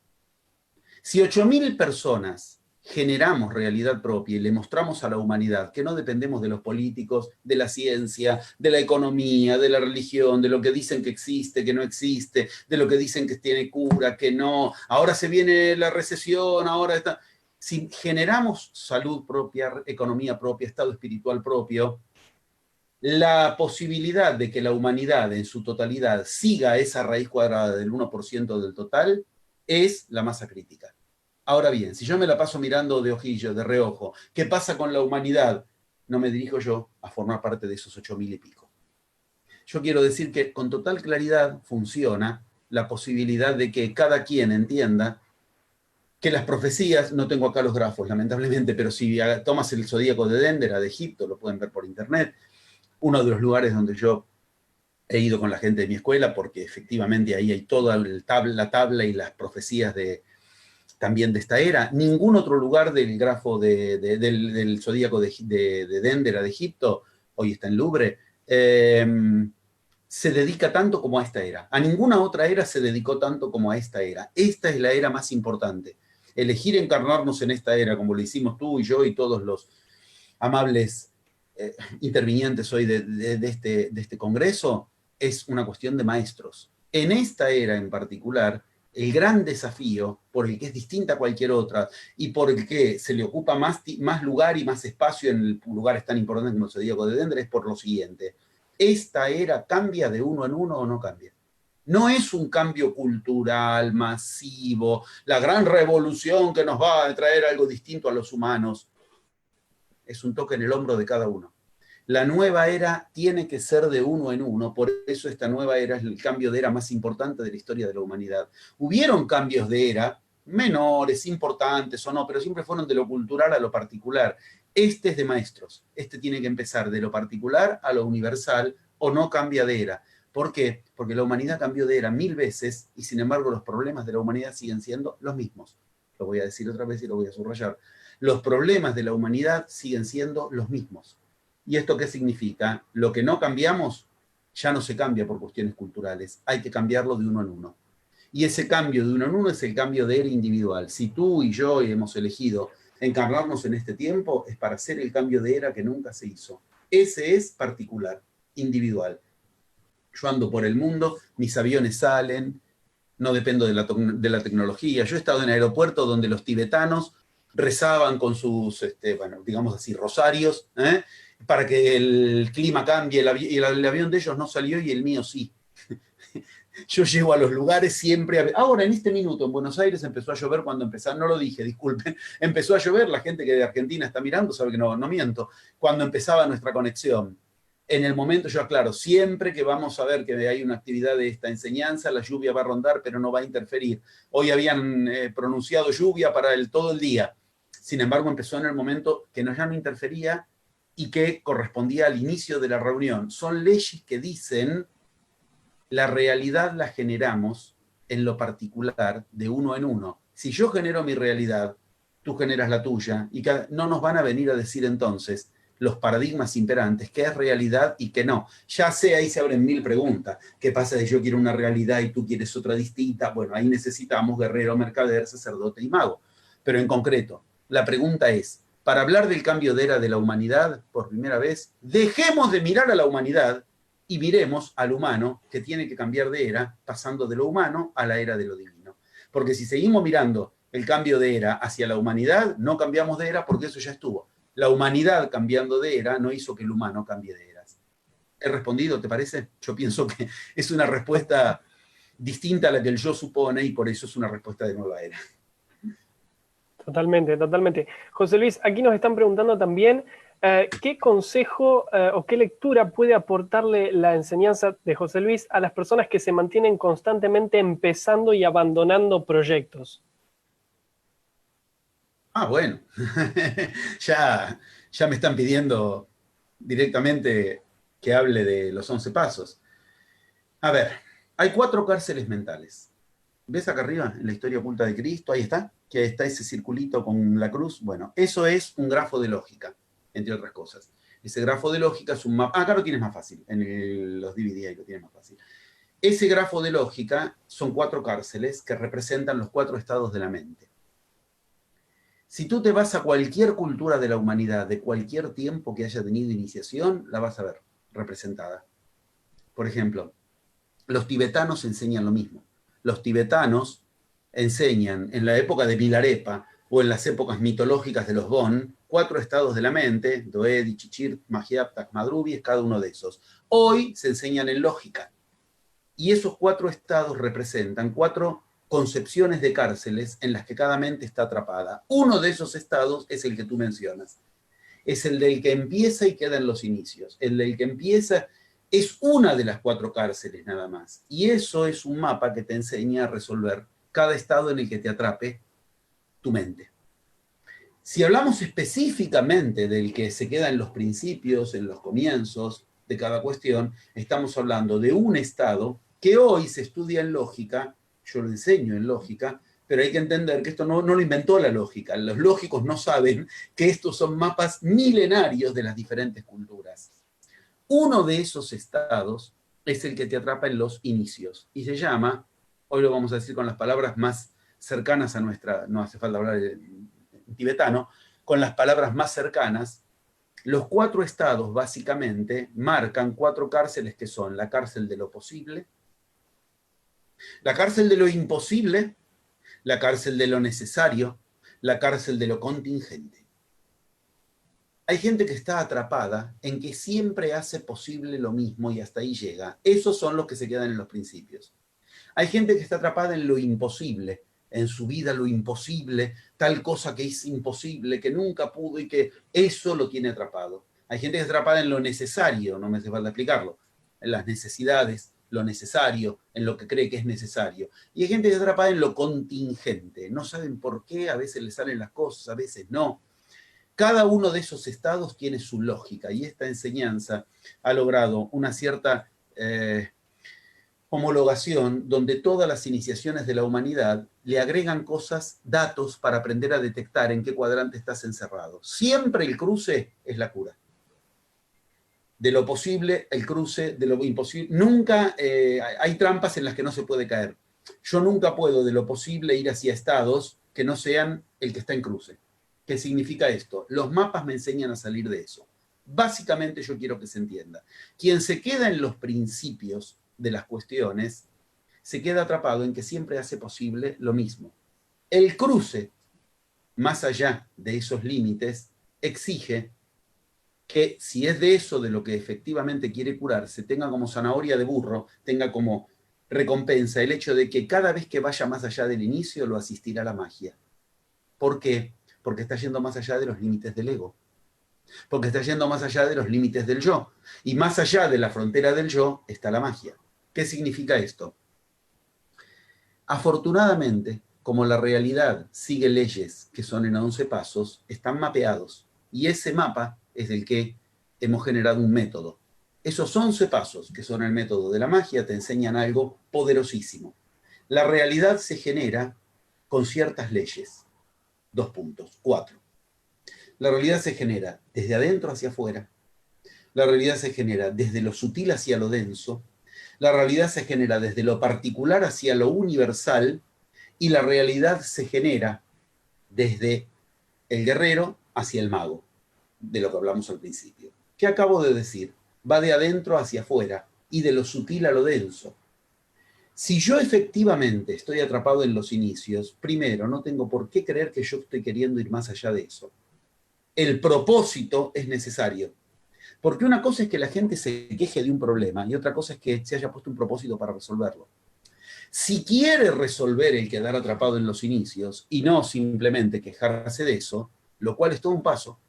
Si 8.000 personas generamos realidad propia y le mostramos a la humanidad que no dependemos de los políticos, de la ciencia, de la economía, de la religión, de lo que dicen que existe, que no existe, de lo que dicen que tiene cura, que no, ahora se viene la recesión, ahora está... Si generamos salud propia, economía propia, estado espiritual propio, la posibilidad de que la humanidad en su totalidad siga esa raíz cuadrada del 1% del total es la masa crítica. Ahora bien, si yo me la paso mirando de ojillo, de reojo, ¿qué pasa con la humanidad? No me dirijo yo a formar parte de esos 8.000 y pico. Yo quiero decir que con total claridad funciona la posibilidad de que cada quien entienda que las profecías, no tengo acá los grafos lamentablemente, pero si tomas el zodíaco de Dendera de Egipto, lo pueden ver por internet, uno de los lugares donde yo he ido con la gente de mi escuela, porque efectivamente ahí hay toda la tabla y las profecías también de esta era. Ningún otro lugar del grafo del zodíaco de Dendera de Egipto, hoy está en Louvre, se dedica tanto como a esta era. A ninguna otra era se dedicó tanto como a esta era. Esta es la era más importante. Elegir encarnarnos en esta era, como lo hicimos tú y yo y todos los amables intervinientes hoy de este congreso, es una cuestión de maestros. En esta era en particular, el gran desafío, por el que es distinta a cualquier otra y por el que se le ocupa más lugar y más espacio en lugares tan importantes como el Zodíaco de Dendera, es por lo siguiente. ¿Esta era cambia de uno en uno o no cambia? No es un cambio cultural masivo, la gran revolución que nos va a traer algo distinto a los humanos. Es un toque en el hombro de cada uno. La nueva era tiene que ser de uno en uno, por eso esta nueva era es el cambio de era más importante de la historia de la humanidad. Hubieron cambios de era, menores, importantes o no, pero siempre fueron de lo cultural a lo particular. Este es de maestros, este tiene que empezar de lo particular a lo universal o no cambia de era. ¿Por qué? Porque la humanidad cambió de era 1000 veces y sin embargo los problemas de la humanidad siguen siendo los mismos. Lo voy a decir otra vez y lo voy a subrayar. Los problemas de la humanidad siguen siendo los mismos. ¿Y esto qué significa? Lo que no cambiamos ya no se cambia por cuestiones culturales, hay que cambiarlo de uno en uno. Y ese cambio de uno en uno es el cambio de era individual. Si tú y yo hemos elegido encarnarnos en este tiempo, es para hacer el cambio de era que nunca se hizo. Ese es particular, individual. Yo ando por el mundo, mis aviones salen, no dependo de la tecnología. Yo he estado en aeropuertos donde los tibetanos rezaban con sus, bueno, digamos así, rosarios, para que el clima cambie, y el avión de ellos no salió y el mío sí. Yo llego a los lugares siempre. Ahora, en este minuto, en Buenos Aires empezó a llover cuando empezaron, no lo dije, disculpen, empezó a llover, la gente que de Argentina está mirando sabe que no miento, cuando empezaba nuestra conexión. En el momento, yo aclaro, siempre que vamos a ver que hay una actividad de esta enseñanza, la lluvia va a rondar, pero no va a interferir. Hoy habían pronunciado lluvia para todo el día. Sin embargo, empezó en el momento que ya no interfería y que correspondía al inicio de la reunión. Son leyes que dicen la realidad la generamos en lo particular de uno en uno. Si yo genero mi realidad, tú generas la tuya, y no nos van a venir a decir entonces los paradigmas imperantes, qué es realidad y qué no. Ya sé, ahí se abren mil preguntas. ¿Qué pasa si yo quiero una realidad y tú quieres otra distinta? Bueno, ahí necesitamos guerrero, mercader, sacerdote y mago. Pero en concreto, la pregunta es, para hablar del cambio de era de la humanidad, por primera vez, dejemos de mirar a la humanidad y miremos al humano que tiene que cambiar de era, pasando de lo humano a la era de lo divino. Porque si seguimos mirando el cambio de era hacia la humanidad, no cambiamos de era porque eso ya estuvo. La humanidad cambiando de era no hizo que el humano cambie de eras. ¿He respondido, te parece? Yo pienso que es una respuesta distinta a la que el yo supone y por eso es una respuesta de nueva era. Totalmente, totalmente. José Luis, aquí nos están preguntando también qué consejo o qué lectura puede aportarle la enseñanza de José Luis a las personas que se mantienen constantemente empezando y abandonando proyectos. Ah, bueno, ya me están pidiendo directamente que hable de los 11 pasos. A ver, hay 4 cárceles mentales. ¿Ves acá arriba, en la historia oculta de Cristo? Ahí está, que está ese circulito con la cruz. Bueno, eso es un grafo de lógica, entre otras cosas. Ese grafo de lógica es un mapa. Acá lo tienes más fácil, los DVD ahí lo tienes más fácil. Ese grafo de lógica son 4 cárceles que representan los 4 estados de la mente. Si tú te vas a cualquier cultura de la humanidad, de cualquier tiempo que haya tenido iniciación, la vas a ver representada. Por ejemplo, los tibetanos enseñan lo mismo. Los tibetanos enseñan en la época de Milarepa o en las épocas mitológicas de los Bon, 4 estados de la mente, Doedi, Chichir, Magyapta, Madrubi, es cada uno de esos. Hoy se enseñan en lógica. Y esos 4 estados representan 4 concepciones de cárceles en las que cada mente está atrapada. Uno de esos estados es el que tú mencionas. Es el del que empieza y queda en los inicios. El del que empieza es una de las 4 cárceles nada más. Y eso es un mapa que te enseña a resolver cada estado en el que te atrape tu mente. Si hablamos específicamente del que se queda en los principios, en los comienzos de cada cuestión, estamos hablando de un estado que hoy se estudia en lógica, yo lo enseño en lógica, pero hay que entender que esto no lo inventó la lógica. Los lógicos no saben que estos son mapas milenarios de las diferentes culturas. Uno de esos estados es el que te atrapa en los inicios y se llama, hoy lo vamos a decir con las palabras más cercanas a nuestra, no hace falta hablar en tibetano, con las palabras más cercanas, los 4 estados básicamente marcan 4 cárceles que son la cárcel de lo posible, la cárcel de lo imposible, la cárcel de lo necesario, la cárcel de lo contingente. Hay gente que está atrapada en que siempre hace posible lo mismo y hasta ahí llega. Esos son los que se quedan en los principios. Hay gente que está atrapada en lo imposible, en su vida lo imposible, tal cosa que es imposible, que nunca pudo y que eso lo tiene atrapado. Hay gente que está atrapada en lo necesario, no me hace falta explicarlo, en las necesidades, lo necesario, en lo que cree que es necesario. Y hay gente que está atrapada en lo contingente, no saben por qué, a veces les salen las cosas, a veces no. Cada uno de esos estados tiene su lógica y esta enseñanza ha logrado una cierta homologación donde todas las iniciaciones de la humanidad le agregan cosas, datos para aprender a detectar en qué cuadrante estás encerrado. Siempre el cruce es la cura. De lo posible, el cruce, de lo imposible. Nunca hay trampas en las que no se puede caer. Yo nunca puedo de lo posible ir hacia estados que no sean el que está en cruce. ¿Qué significa esto? Los mapas me enseñan a salir de eso. Básicamente yo quiero que se entienda. Quien se queda en los principios de las cuestiones se queda atrapado en que siempre hace posible lo mismo. El cruce, más allá de esos límites, exige que si es de eso de lo que efectivamente quiere curarse, tenga como zanahoria de burro, tenga como recompensa el hecho de que cada vez que vaya más allá del inicio lo asistirá la magia. ¿Por qué? Porque está yendo más allá de los límites del ego. Porque está yendo más allá de los límites del yo. Y más allá de la frontera del yo está la magia. ¿Qué significa esto? Afortunadamente, como la realidad sigue leyes que son en 11 pasos, están mapeados. Y ese mapa es del que hemos generado un método. Esos 11 pasos, que son el método de la magia, te enseñan algo poderosísimo. La realidad se genera con ciertas leyes. 2 puntos, 4. La realidad se genera desde adentro hacia afuera. La realidad se genera desde lo sutil hacia lo denso. La realidad se genera desde lo particular hacia lo universal. Y la realidad se genera desde el guerrero hacia el mago, de lo que hablamos al principio. ¿Qué acabo de decir? Va de adentro hacia afuera y de lo sutil a lo denso. Si yo efectivamente estoy atrapado en los inicios, primero, no tengo por qué creer que yo estoy queriendo ir más allá de eso. El propósito es necesario. Porque una cosa es que la gente se queje de un problema y otra cosa es que se haya puesto un propósito para resolverlo. Si quiere resolver el quedar atrapado en los inicios y no simplemente quejarse de eso, lo cual es todo un paso.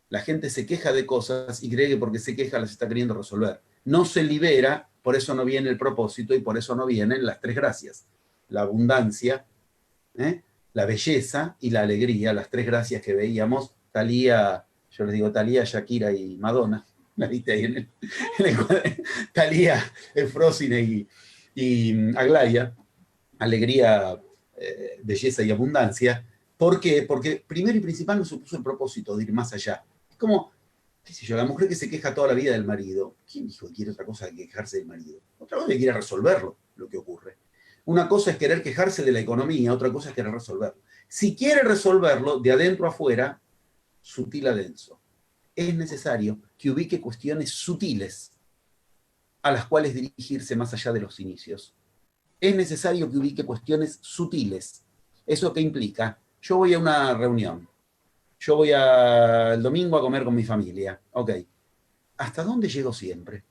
La gente se queja de cosas y cree que porque se queja las está queriendo resolver. No se libera, por eso no viene el propósito y por eso no vienen las 3 gracias. La abundancia, la belleza y la alegría, las 3 gracias que veíamos. Thalía, yo les digo Thalía, Shakira y Madonna. ¿La viste ahí en el cuadro? Thalía, Efrósine y Aglaya. Alegría, belleza y abundancia. ¿Por qué? Porque primero y principal no se puso el propósito de ir más allá. Es como, qué sé yo, la mujer que se queja toda la vida del marido. ¿Quién dijo que quiere otra cosa que quejarse del marido? Otra cosa es que quiere resolverlo, lo que ocurre. Una cosa es querer quejarse de la economía, otra cosa es querer resolverlo. Si quiere resolverlo de adentro a afuera, sutil a denso, es necesario que ubique cuestiones sutiles a las cuales dirigirse más allá de los inicios. Es necesario que ubique cuestiones sutiles. ¿Eso qué implica? Yo voy a una reunión. Yo voy el domingo a comer con mi familia. Ok. ¿Hasta dónde llego siempre?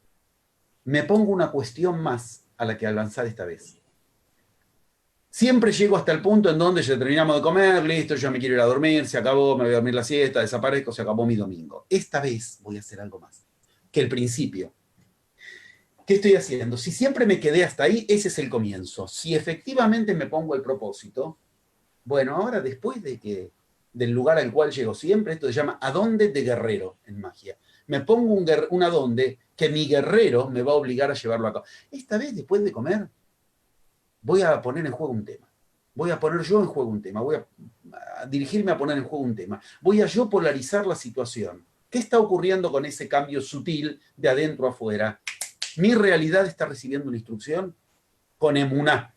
Me pongo una cuestión más a la que avanzar esta vez. Siempre llego hasta el punto en donde ya terminamos de comer, listo, yo me quiero ir a dormir, se acabó, me voy a dormir la siesta, desaparezco, se acabó mi domingo. Esta vez voy a hacer algo más que el principio. ¿Qué estoy haciendo? Si siempre me quedé hasta ahí, ese es el comienzo. Si efectivamente me pongo el propósito, bueno, ahora después del lugar al cual llego siempre, esto se llama adonde de guerrero en magia. Me pongo un adonde que mi guerrero me va a obligar a llevarlo a cabo. Esta vez, después de comer, voy a poner en juego un tema. Voy a poner yo en juego un tema. Voy a dirigirme a poner en juego un tema. Voy a yo polarizar la situación. ¿Qué está ocurriendo con ese cambio sutil de adentro a afuera? Mi realidad está recibiendo una instrucción con emuná,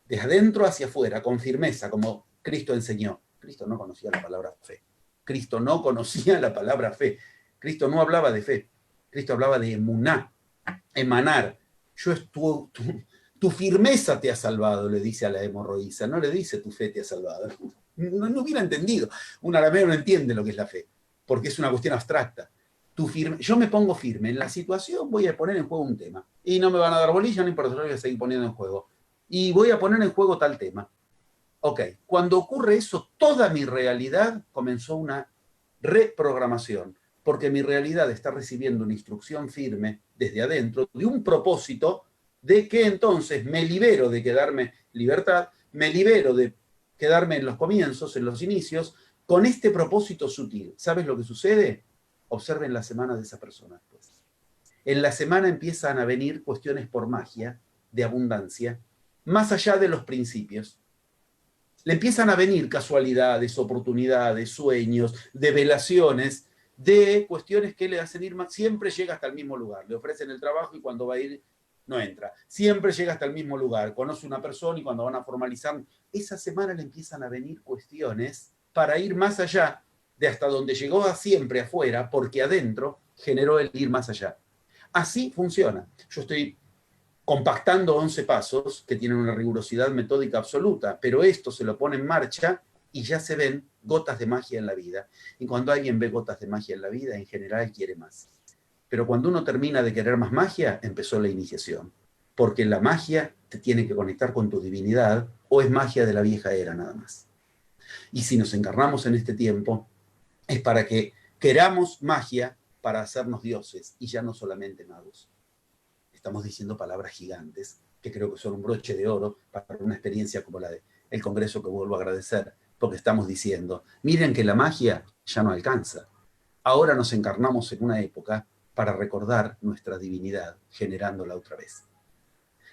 de adentro hacia afuera, con firmeza, como Cristo enseñó. Cristo no conocía la palabra fe. Cristo no conocía la palabra fe. Cristo no hablaba de fe. Cristo hablaba de emuná, emanar. Tu firmeza te ha salvado, le dice a la hemorroísa. No le dice tu fe te ha salvado. No hubiera entendido. Un arameo no entiende lo que es la fe, porque es una cuestión abstracta. Yo me pongo firme en la situación, voy a poner en juego un tema. Y no me van a dar bolilla, no importa, yo voy a seguir poniendo en juego. Y voy a poner en juego tal tema. Ok, cuando ocurre eso, toda mi realidad comenzó una reprogramación, porque mi realidad está recibiendo una instrucción firme desde adentro, de un propósito, de que entonces me libero de quedarme libertad, me libero de quedarme en los comienzos, en los inicios, con este propósito sutil. ¿Sabes lo que sucede? Observen la semana de esa persona. Pues. En la semana empiezan a venir cuestiones por magia, de abundancia, más allá de los principios. Le empiezan a venir casualidades, oportunidades, sueños, develaciones, de cuestiones que le hacen ir más. Siempre llega hasta el mismo lugar. Le ofrecen el trabajo y cuando va a ir, no entra. Siempre llega hasta el mismo lugar. Conoce una persona y cuando van a formalizar, esa semana le empiezan a venir cuestiones para ir más allá de hasta donde llegó siempre afuera, porque adentro generó el ir más allá. Así funciona. Yo estoy compactando 11 pasos que tienen una rigurosidad metódica absoluta, pero esto se lo pone en marcha y ya se ven gotas de magia en la vida. Y cuando alguien ve gotas de magia en la vida, en general quiere más. Pero cuando uno termina de querer más magia, empezó la iniciación. Porque la magia te tiene que conectar con tu divinidad o es magia de la vieja era nada más. Y si nos encarnamos en este tiempo, es para que queramos magia para hacernos dioses y ya no solamente magos. Estamos diciendo palabras gigantes que creo que son un broche de oro para una experiencia como la del Congreso que vuelvo a agradecer, porque estamos diciendo, miren que la magia ya no alcanza. Ahora nos encarnamos en una época para recordar nuestra divinidad, generándola otra vez.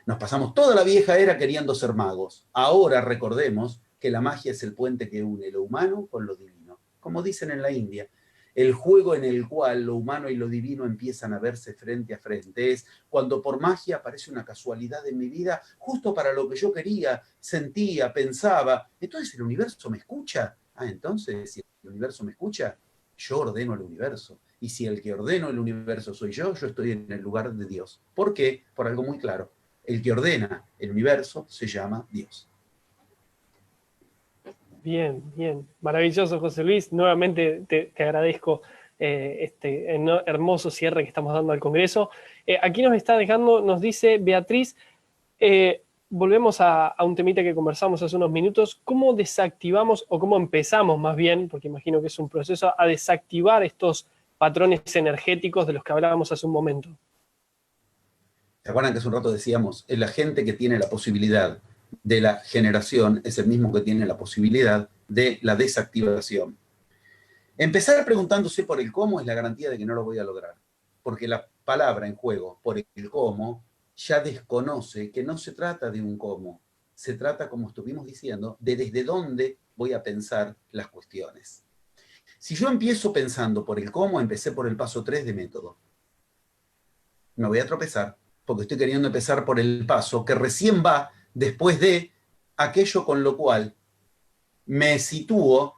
Nos pasamos toda la vieja era queriendo ser magos. Ahora recordemos que la magia es el puente que une lo humano con lo divino. Como dicen en la India, el juego en el cual lo humano y lo divino empiezan a verse frente a frente. Es cuando por magia aparece una casualidad en mi vida, justo para lo que yo quería, sentía, pensaba. Entonces el universo me escucha. Ah, entonces si el universo me escucha, yo ordeno el universo. Y si el que ordeno el universo soy yo estoy en el lugar de Dios. ¿Por qué? Por algo muy claro. El que ordena el universo se llama Dios. Bien, bien. Maravilloso, José Luis. Nuevamente te agradezco este hermoso cierre que estamos dando al Congreso. Aquí nos está dejando, nos dice Beatriz, volvemos a un temita que conversamos hace unos minutos, ¿cómo desactivamos o cómo empezamos más bien, porque imagino que es un proceso, a desactivar estos patrones energéticos de los que hablábamos hace un momento? ¿Se acuerdan que hace un rato decíamos, el agente que tiene la posibilidad de la generación es el mismo que tiene la posibilidad de la desactivación? Empezar preguntándose por el cómo es la garantía de que no lo voy a lograr, porque la palabra en juego, por el cómo, ya desconoce que no se trata de un cómo, se trata, como estuvimos diciendo, de desde dónde voy a pensar las cuestiones. Si yo empiezo pensando por el cómo, empecé por el paso 3 de método. Me voy a tropezar, porque estoy queriendo empezar por el paso que recién va después de aquello con lo cual me sitúo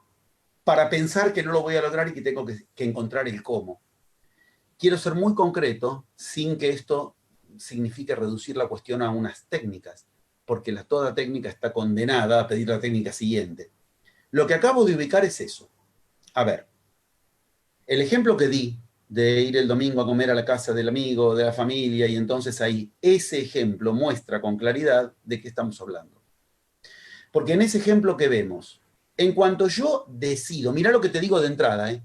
para pensar que no lo voy a lograr y que tengo que encontrar el cómo. Quiero ser muy concreto sin que esto signifique reducir la cuestión a unas técnicas, porque toda técnica está condenada a pedir la técnica siguiente. Lo que acabo de ubicar es eso. A ver, el ejemplo que di de ir el domingo a comer a la casa del amigo, de la familia, y entonces ahí, ese ejemplo muestra con claridad de qué estamos hablando. Porque en ese ejemplo que vemos, en cuanto yo decido, mira lo que te digo de entrada,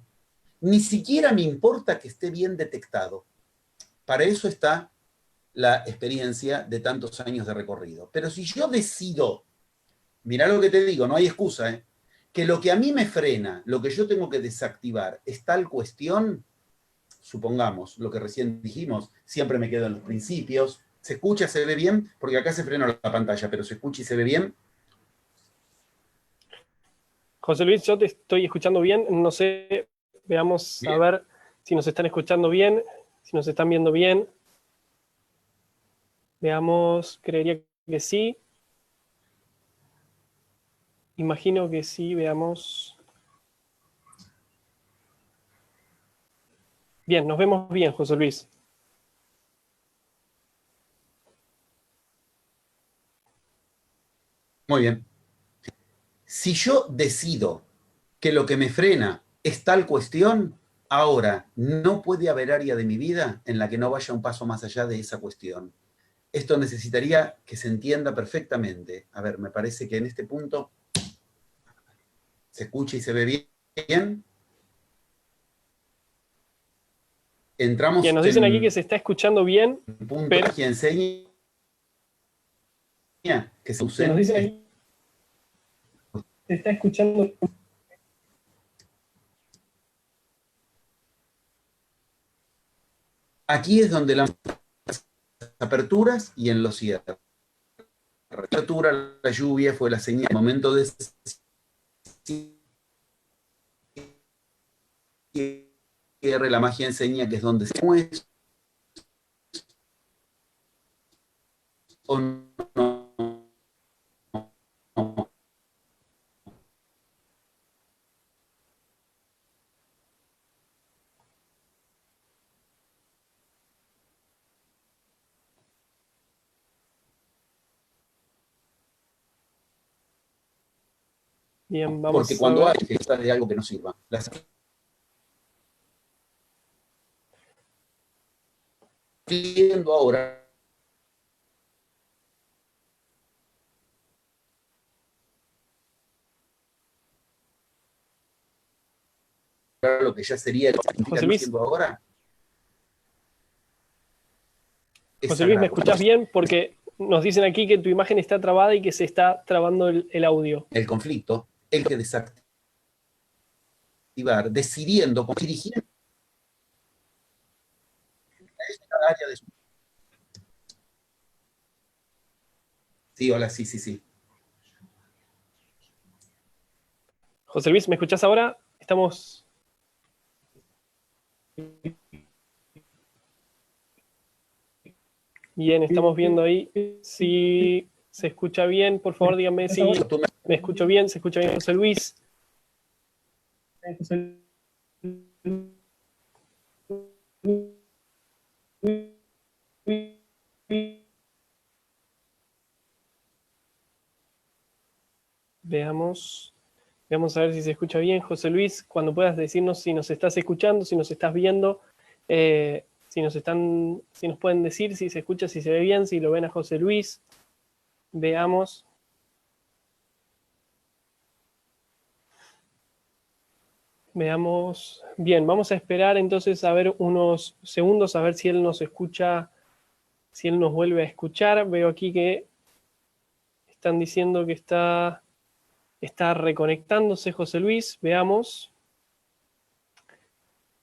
ni siquiera me importa que esté bien detectado. Para eso está la experiencia de tantos años de recorrido. Pero si yo decido, mira lo que te digo, no hay excusa, que lo que a mí me frena, lo que yo tengo que desactivar, es tal cuestión, supongamos, lo que recién dijimos, siempre me quedo en los principios, ¿se escucha, se ve bien? Porque acá se frenó la pantalla, pero ¿se escucha y se ve bien? José Luis, yo te estoy escuchando bien, no sé, veamos a Bien. ver si nos están escuchando bien, si nos están viendo bien. Veamos, creería que sí. Imagino que sí, veamos. Bien, nos vemos bien, José Luis. Muy bien. Si yo decido que lo que me frena es tal cuestión, ahora no puede haber área de mi vida en la que no vaya un paso más allá de esa cuestión. Esto necesitaría que se entienda perfectamente. A ver, me parece que en este punto se escucha y se ve bien. Bien, Entramos nos dicen aquí que en se está escuchando bien, un punto pero que enseña que se bien, nos usen. dicen aquí que se está escuchando. Aquí es donde las aperturas y en los cierres. La apertura, la lluvia fue la señal. El momento de cierre, la magia enseña que es donde se muestra o no. Bien, Porque vamos a cuando hay ver. fiesta de algo que no sirva, las viendo ahora lo que ya sería lo que significa José no Luis, siendo ahora, es José Luis, ¿me sagrado. escuchás bien? Porque nos dicen aquí que tu imagen está trabada y que se está trabando el audio. El conflicto, el que desactivar, decidiendo, dirigiendo esta área de su... Sí, hola, sí, sí, sí. José Luis, ¿me escuchás ahora? Estamos... Bien, estamos viendo ahí si se escucha bien. Por favor, díganme si me escucho bien. ¿Se escucha bien, José Luis? Veamos a ver si se escucha bien. José Luis, cuando puedas decirnos si nos estás escuchando, si nos estás viendo, si nos pueden decir si se escucha, si se ve bien, si lo ven a José Luis. Veamos. Veamos. Bien, vamos a esperar entonces a ver unos segundos, a ver si él nos escucha, si él nos vuelve a escuchar. Veo aquí que están diciendo que está reconectándose José Luis. Veamos.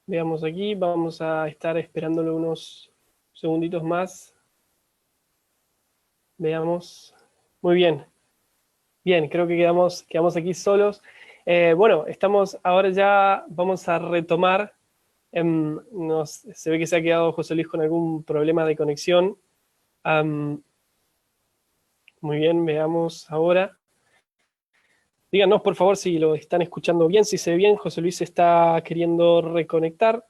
Veamos aquí, vamos a estar esperándole unos segunditos más. Veamos. Muy bien. Bien, creo que quedamos aquí solos. Bueno, ahora ya vamos a retomar. Se ve que se ha quedado José Luis con algún problema de conexión. Muy bien, veamos ahora. Díganos, por favor, si lo están escuchando bien, si se ve bien. José Luis está queriendo reconectar.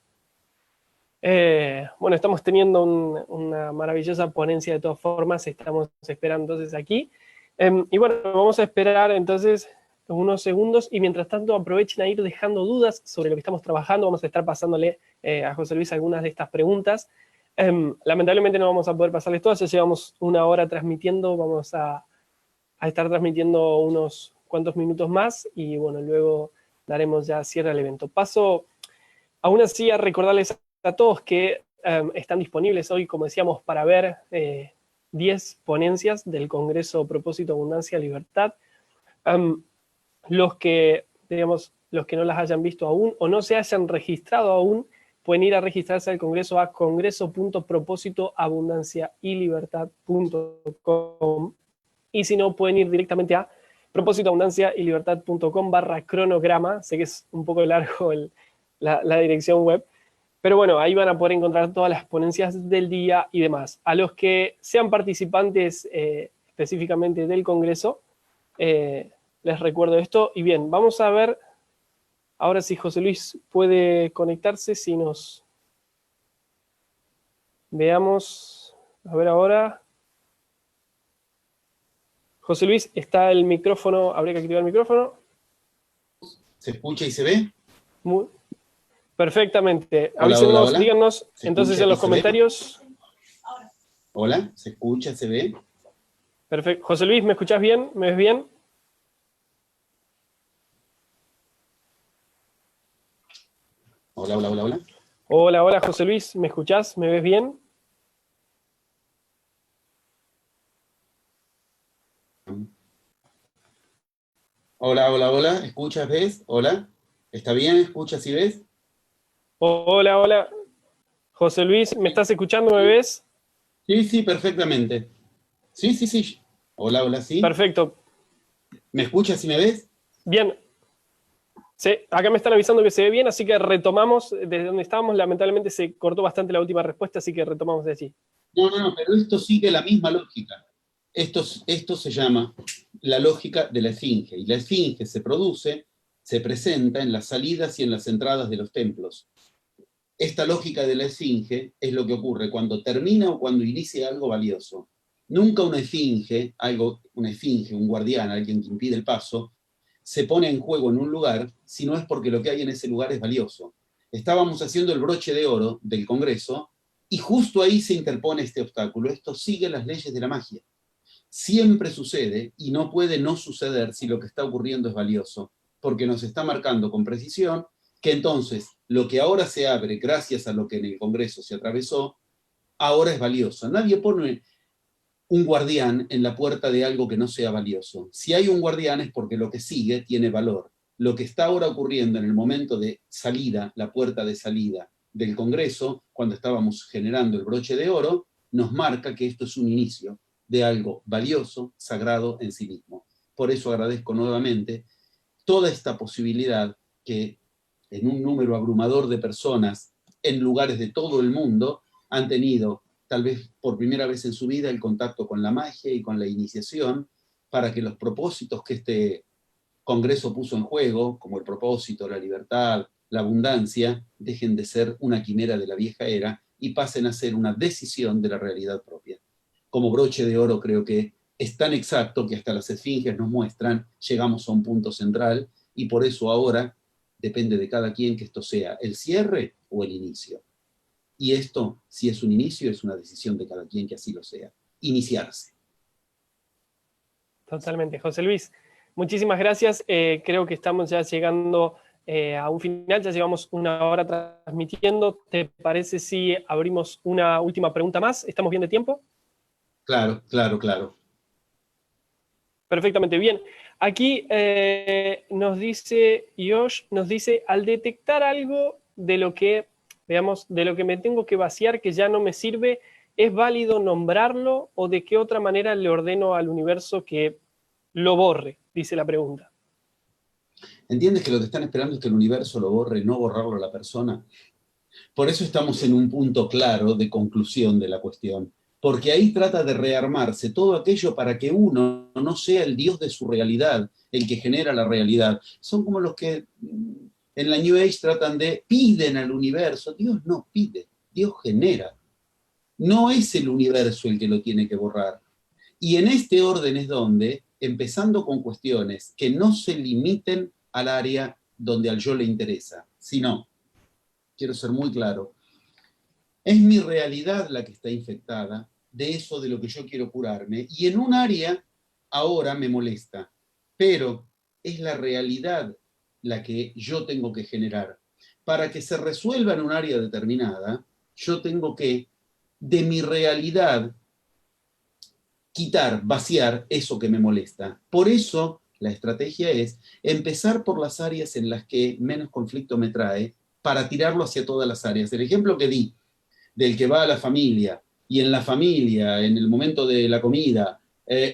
Bueno, estamos teniendo una maravillosa ponencia de todas formas. Estamos esperando entonces aquí. Y bueno, vamos a esperar entonces unos segundos y mientras tanto aprovechen a ir dejando dudas sobre lo que estamos trabajando. Vamos a estar pasándole a José Luis algunas de estas preguntas. Lamentablemente no vamos a poder pasarles todas, ya llevamos una hora transmitiendo, vamos a estar transmitiendo unos cuantos minutos más y bueno, luego daremos ya cierre al evento. Paso aún así a recordarles a todos que están disponibles hoy, como decíamos, para ver 10 ponencias del Congreso Propósito, Abundancia, Libertad. Los que no las hayan visto aún o no se hayan registrado aún, pueden ir a registrarse al Congreso a congreso.propósitoabundanciaylibertad.com y si no, pueden ir directamente a propósitoabundanciaylibertad.com/cronograma. Sé que es un poco largo la dirección web, pero bueno, ahí van a poder encontrar todas las ponencias del día y demás. A los que sean participantes específicamente del Congreso, les recuerdo esto. Y bien, vamos a ver ahora si José Luis puede conectarse, si nos veamos. A ver ahora. José Luis, está el micrófono, habría que activar el micrófono. ¿Se escucha y se ve? Perfectamente. Hola, Avísenos, hola, hola. díganos entonces en los comentarios. Hola, ¿se escucha, se ve? Perfecto. José Luis, ¿me escuchás bien? ¿Me ves bien? Hola, hola, hola, hola. Hola, hola, José Luis, ¿me escuchás? ¿Me ves bien? Hola, hola, hola. ¿Escuchas, ves? Hola. ¿Está bien? ¿Escuchas y ves? Hola, hola. José Luis, ¿me estás escuchando? ¿Me ves? Sí, sí, perfectamente. Sí, sí, sí. Hola, hola, sí. Perfecto. ¿Me escuchas y me ves? Bien. Sí, acá me están avisando que se ve bien, así que retomamos desde donde estábamos. Lamentablemente se cortó bastante la última respuesta, así que retomamos de allí. No, pero esto sigue la misma lógica. Esto se llama la lógica de la esfinge. Y la esfinge se presenta en las salidas y en las entradas de los templos. Esta lógica de la esfinge es lo que ocurre cuando termina o cuando inicia algo valioso. Nunca una esfinge, un guardián, alguien que impide el paso, se pone en juego en un lugar si no es porque lo que hay en ese lugar es valioso. Estábamos haciendo el broche de oro del Congreso y justo ahí se interpone este obstáculo. Esto sigue las leyes de la magia. Siempre sucede y no puede no suceder si lo que está ocurriendo es valioso, porque nos está marcando con precisión que entonces lo que ahora se abre gracias a lo que en el Congreso se atravesó, ahora es valioso. Nadie pone un guardián en la puerta de algo que no sea valioso. Si hay un guardián es porque lo que sigue tiene valor. Lo que está ahora ocurriendo en el momento de salida, la puerta de salida del Congreso, cuando estábamos generando el broche de oro, nos marca que esto es un inicio de algo valioso, sagrado en sí mismo. Por eso agradezco nuevamente toda esta posibilidad que en un número abrumador de personas en lugares de todo el mundo han tenido, tal vez por primera vez en su vida, el contacto con la magia y con la iniciación, para que los propósitos que este Congreso puso en juego, como el propósito, la libertad, la abundancia, dejen de ser una quimera de la vieja era y pasen a ser una decisión de la realidad propia. Como broche de oro creo que es tan exacto que hasta las esfinges nos muestran, llegamos a un punto central y por eso ahora depende de cada quien que esto sea el cierre o el inicio. Y esto, si es un inicio, es una decisión de cada quien que así lo sea. Iniciarse. Totalmente. José Luis, muchísimas gracias. Creo que estamos ya llegando a un final, ya llevamos 1 hora transmitiendo. ¿Te parece si abrimos una última pregunta más? ¿Estamos bien de tiempo? Claro, claro, claro. Perfectamente bien. Aquí nos dice Josh, nos dice, al detectar algo de lo que, digamos, de lo que me tengo que vaciar, que ya no me sirve, ¿es válido nombrarlo o de qué otra manera le ordeno al universo que lo borre? Dice la pregunta. ¿Entiendes que lo que están esperando es que el universo lo borre, no borrarlo a la persona? Por eso estamos en un punto claro de conclusión de la cuestión, porque ahí trata de rearmarse todo aquello para que uno no sea el Dios de su realidad, el que genera la realidad. Son como los que en la New Age tratan de piden al universo. Dios no pide, Dios genera. No es el universo el que lo tiene que borrar. Y en este orden es donde, empezando con cuestiones que no se limiten al área donde al yo le interesa, sino, quiero ser muy claro, es mi realidad la que está infectada de eso de lo que yo quiero curarme, y en un área ahora me molesta, pero es la realidad la que yo tengo que generar. Para que se resuelva en un área determinada, yo tengo que, de mi realidad, quitar, vaciar eso que me molesta. Por eso la estrategia es empezar por las áreas en las que menos conflicto me trae para tirarlo hacia todas las áreas. El ejemplo que di del que va a la familia y en la familia, en el momento de la comida,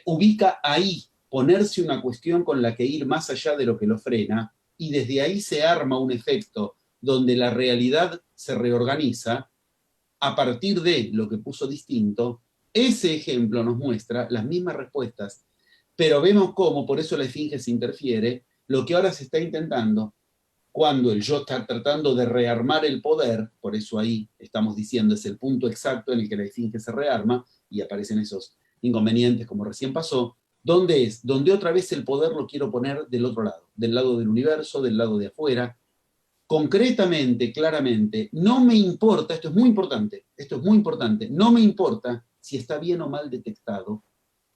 ubica ahí ponerse una cuestión con la que ir más allá de lo que lo frena y desde ahí se arma un efecto donde la realidad se reorganiza a partir de lo que puso distinto. Ese ejemplo nos muestra las mismas respuestas, pero vemos cómo, por eso la esfinge se interfiere, lo que ahora se está intentando, cuando el yo está tratando de rearmar el poder, por eso ahí estamos diciendo es el punto exacto en el que la esfinge se rearma y aparecen esos inconvenientes como recién pasó, ¿dónde es? Donde otra vez el poder lo quiero poner del lado del universo, del lado de afuera. Concretamente, claramente, no me importa, esto es muy importante, no me importa si está bien o mal detectado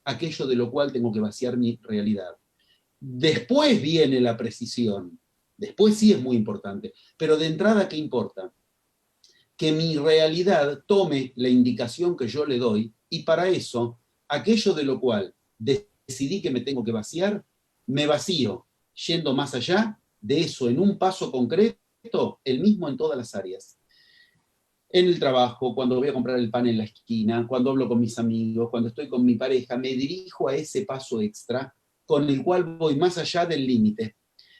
aquello de lo cual tengo que vaciar mi realidad. Después viene la precisión, después sí es muy importante, pero de entrada, ¿qué importa? Que mi realidad tome la indicación que yo le doy y para eso, aquello de lo cual decidí que me tengo que vaciar, me vacío, yendo más allá de eso en un paso concreto, el mismo en todas las áreas. En el trabajo, cuando voy a comprar el pan en la esquina, cuando hablo con mis amigos, cuando estoy con mi pareja, me dirijo a ese paso extra con el cual voy más allá del límite.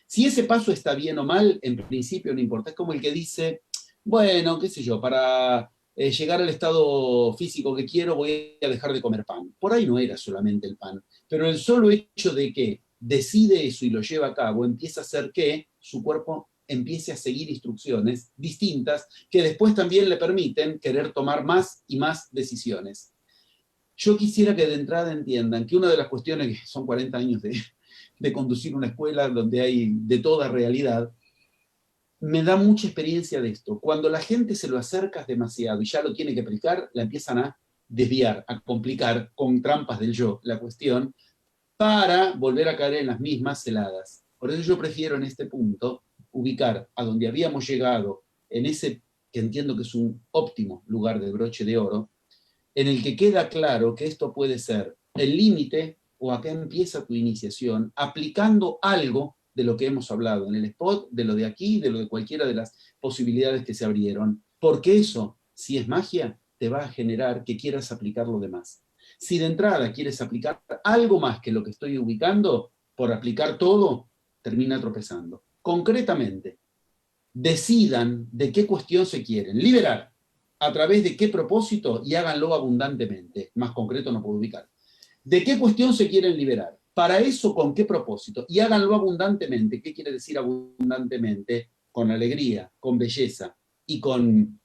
Si ese paso está bien o mal, en principio no importa. Es como el que dice, bueno, qué sé yo, para llegar al estado físico que quiero voy a dejar de comer pan. Por ahí no era solamente el pan, pero el solo hecho de que decide eso y lo lleva a cabo empieza a hacer que su cuerpo empiece a seguir instrucciones distintas que después también le permiten querer tomar más y más decisiones. Yo quisiera que de entrada entiendan que una de las cuestiones, que son 40 años de conducir una escuela donde hay de toda realidad, me da mucha experiencia de esto. Cuando la gente se lo acerca demasiado y ya lo tiene que explicar, la empiezan a desviar, a complicar con trampas del yo la cuestión para volver a caer en las mismas celadas. Por eso yo prefiero en este punto ubicar a donde habíamos llegado, en ese que entiendo que es un óptimo lugar de broche de oro, en el que queda claro que esto puede ser el límite o acá empieza tu iniciación, aplicando algo de lo que hemos hablado en el spot, de lo de aquí, de lo de cualquiera de las posibilidades que se abrieron. Porque eso, si es magia, te va a generar que quieras aplicar lo demás. Si de entrada quieres aplicar algo más que lo que estoy ubicando, por aplicar todo, termina tropezando. Concretamente, decidan de qué cuestión se quieren liberar, a través de qué propósito, y háganlo abundantemente. Más concreto no puedo ubicar. ¿De qué cuestión se quieren liberar? Para eso, ¿con qué propósito? Y háganlo abundantemente. ¿Qué quiere decir abundantemente? Con alegría, con belleza y con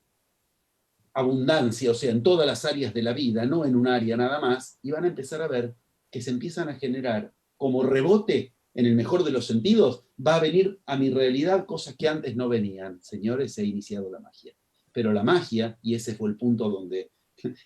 abundancia, o sea, en todas las áreas de la vida, no en un área nada más, y van a empezar a ver que se empiezan a generar como rebote, en el mejor de los sentidos, va a venir a mi realidad cosas que antes no venían. Señores, se ha iniciado la magia. Pero la magia, y ese fue el punto donde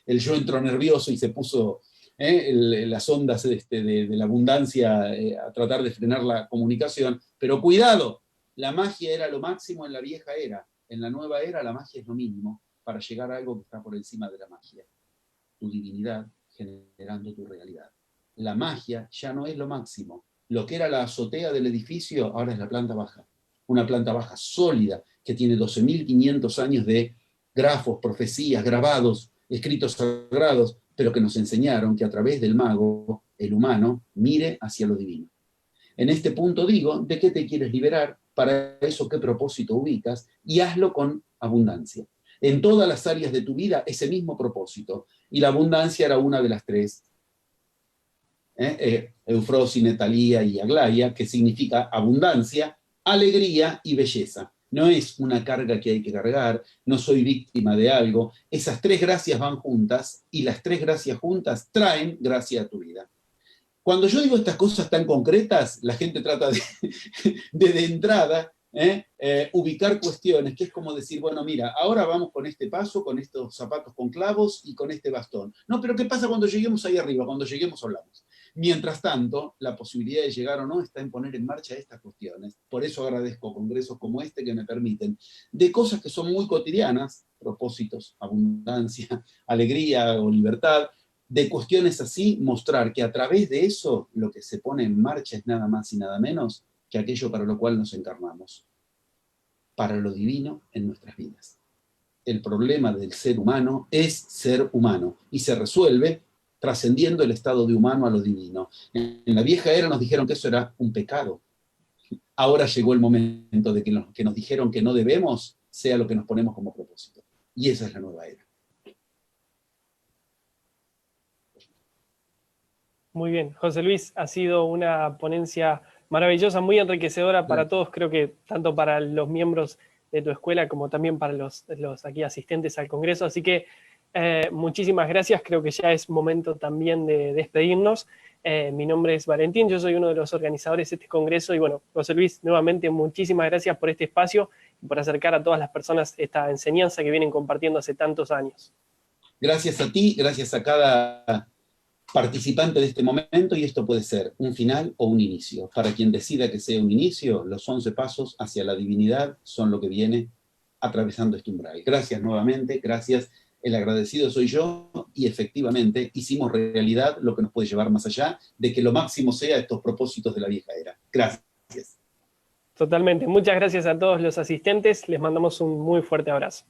el yo entró nervioso y se puso las ondas de la abundancia a tratar de frenar la comunicación, pero cuidado, la magia era lo máximo en la vieja era, en la nueva era la magia es lo mínimo para llegar a algo que está por encima de la magia, tu divinidad generando tu realidad. La magia ya no es lo máximo, lo que era la azotea del edificio ahora es la planta baja, una planta baja sólida que tiene 12.500 años de grafos, profecías, grabados, escritos sagrados, pero que nos enseñaron que a través del mago, el humano, mire hacia lo divino. En este punto digo, ¿de qué te quieres liberar? Para eso, ¿qué propósito ubicas? Y hazlo con abundancia. En todas las áreas de tu vida, ese mismo propósito. Y la abundancia era una de las tres. Eufrosine, Talía y Aglaia, que significa abundancia, alegría y belleza. No es una carga que hay que cargar, no soy víctima de algo. Esas tres gracias van juntas y las tres gracias juntas traen gracia a tu vida. Cuando yo digo estas cosas tan concretas, la gente trata de entrada ubicar cuestiones, que es como decir, bueno, mira, ahora vamos con este paso, con estos zapatos con clavos y con este bastón. No, pero ¿qué pasa cuando lleguemos ahí arriba? Cuando lleguemos hablamos. Mientras tanto, la posibilidad de llegar o no está en poner en marcha estas cuestiones. Por eso agradezco congresos como este que me permiten, de cosas que son muy cotidianas, propósitos, abundancia, alegría o libertad, de cuestiones así, mostrar que a través de eso lo que se pone en marcha es nada más y nada menos que aquello para lo cual nos encarnamos, para lo divino en nuestras vidas. El problema del ser humano es ser humano y se resuelve trascendiendo el estado de humano a lo divino. En la vieja era nos dijeron que eso era un pecado. Ahora llegó el momento de que nos dijeron que no debemos, sea lo que nos ponemos como propósito. Y esa es la nueva era. Muy bien, José Luis, ha sido una ponencia maravillosa, muy enriquecedora para todos, creo que tanto para los miembros de tu escuela como también para los aquí asistentes al Congreso. Así que muchísimas gracias, creo que ya es momento también de despedirnos. Mi nombre es Valentín, yo soy uno de los organizadores de este Congreso y bueno, José Luis, nuevamente muchísimas gracias por este espacio y por acercar a todas las personas esta enseñanza que vienen compartiendo hace tantos años. Gracias a ti, gracias a cada participante de este momento, y esto puede ser un final o un inicio. Para quien decida que sea un inicio, los 11 pasos hacia la divinidad son lo que viene atravesando este umbral. Gracias nuevamente, gracias. El agradecido soy yo, y efectivamente hicimos realidad lo que nos puede llevar más allá de que lo máximo sea estos propósitos de la vieja era. Gracias. Totalmente. Muchas gracias a todos los asistentes. Les mandamos un muy fuerte abrazo.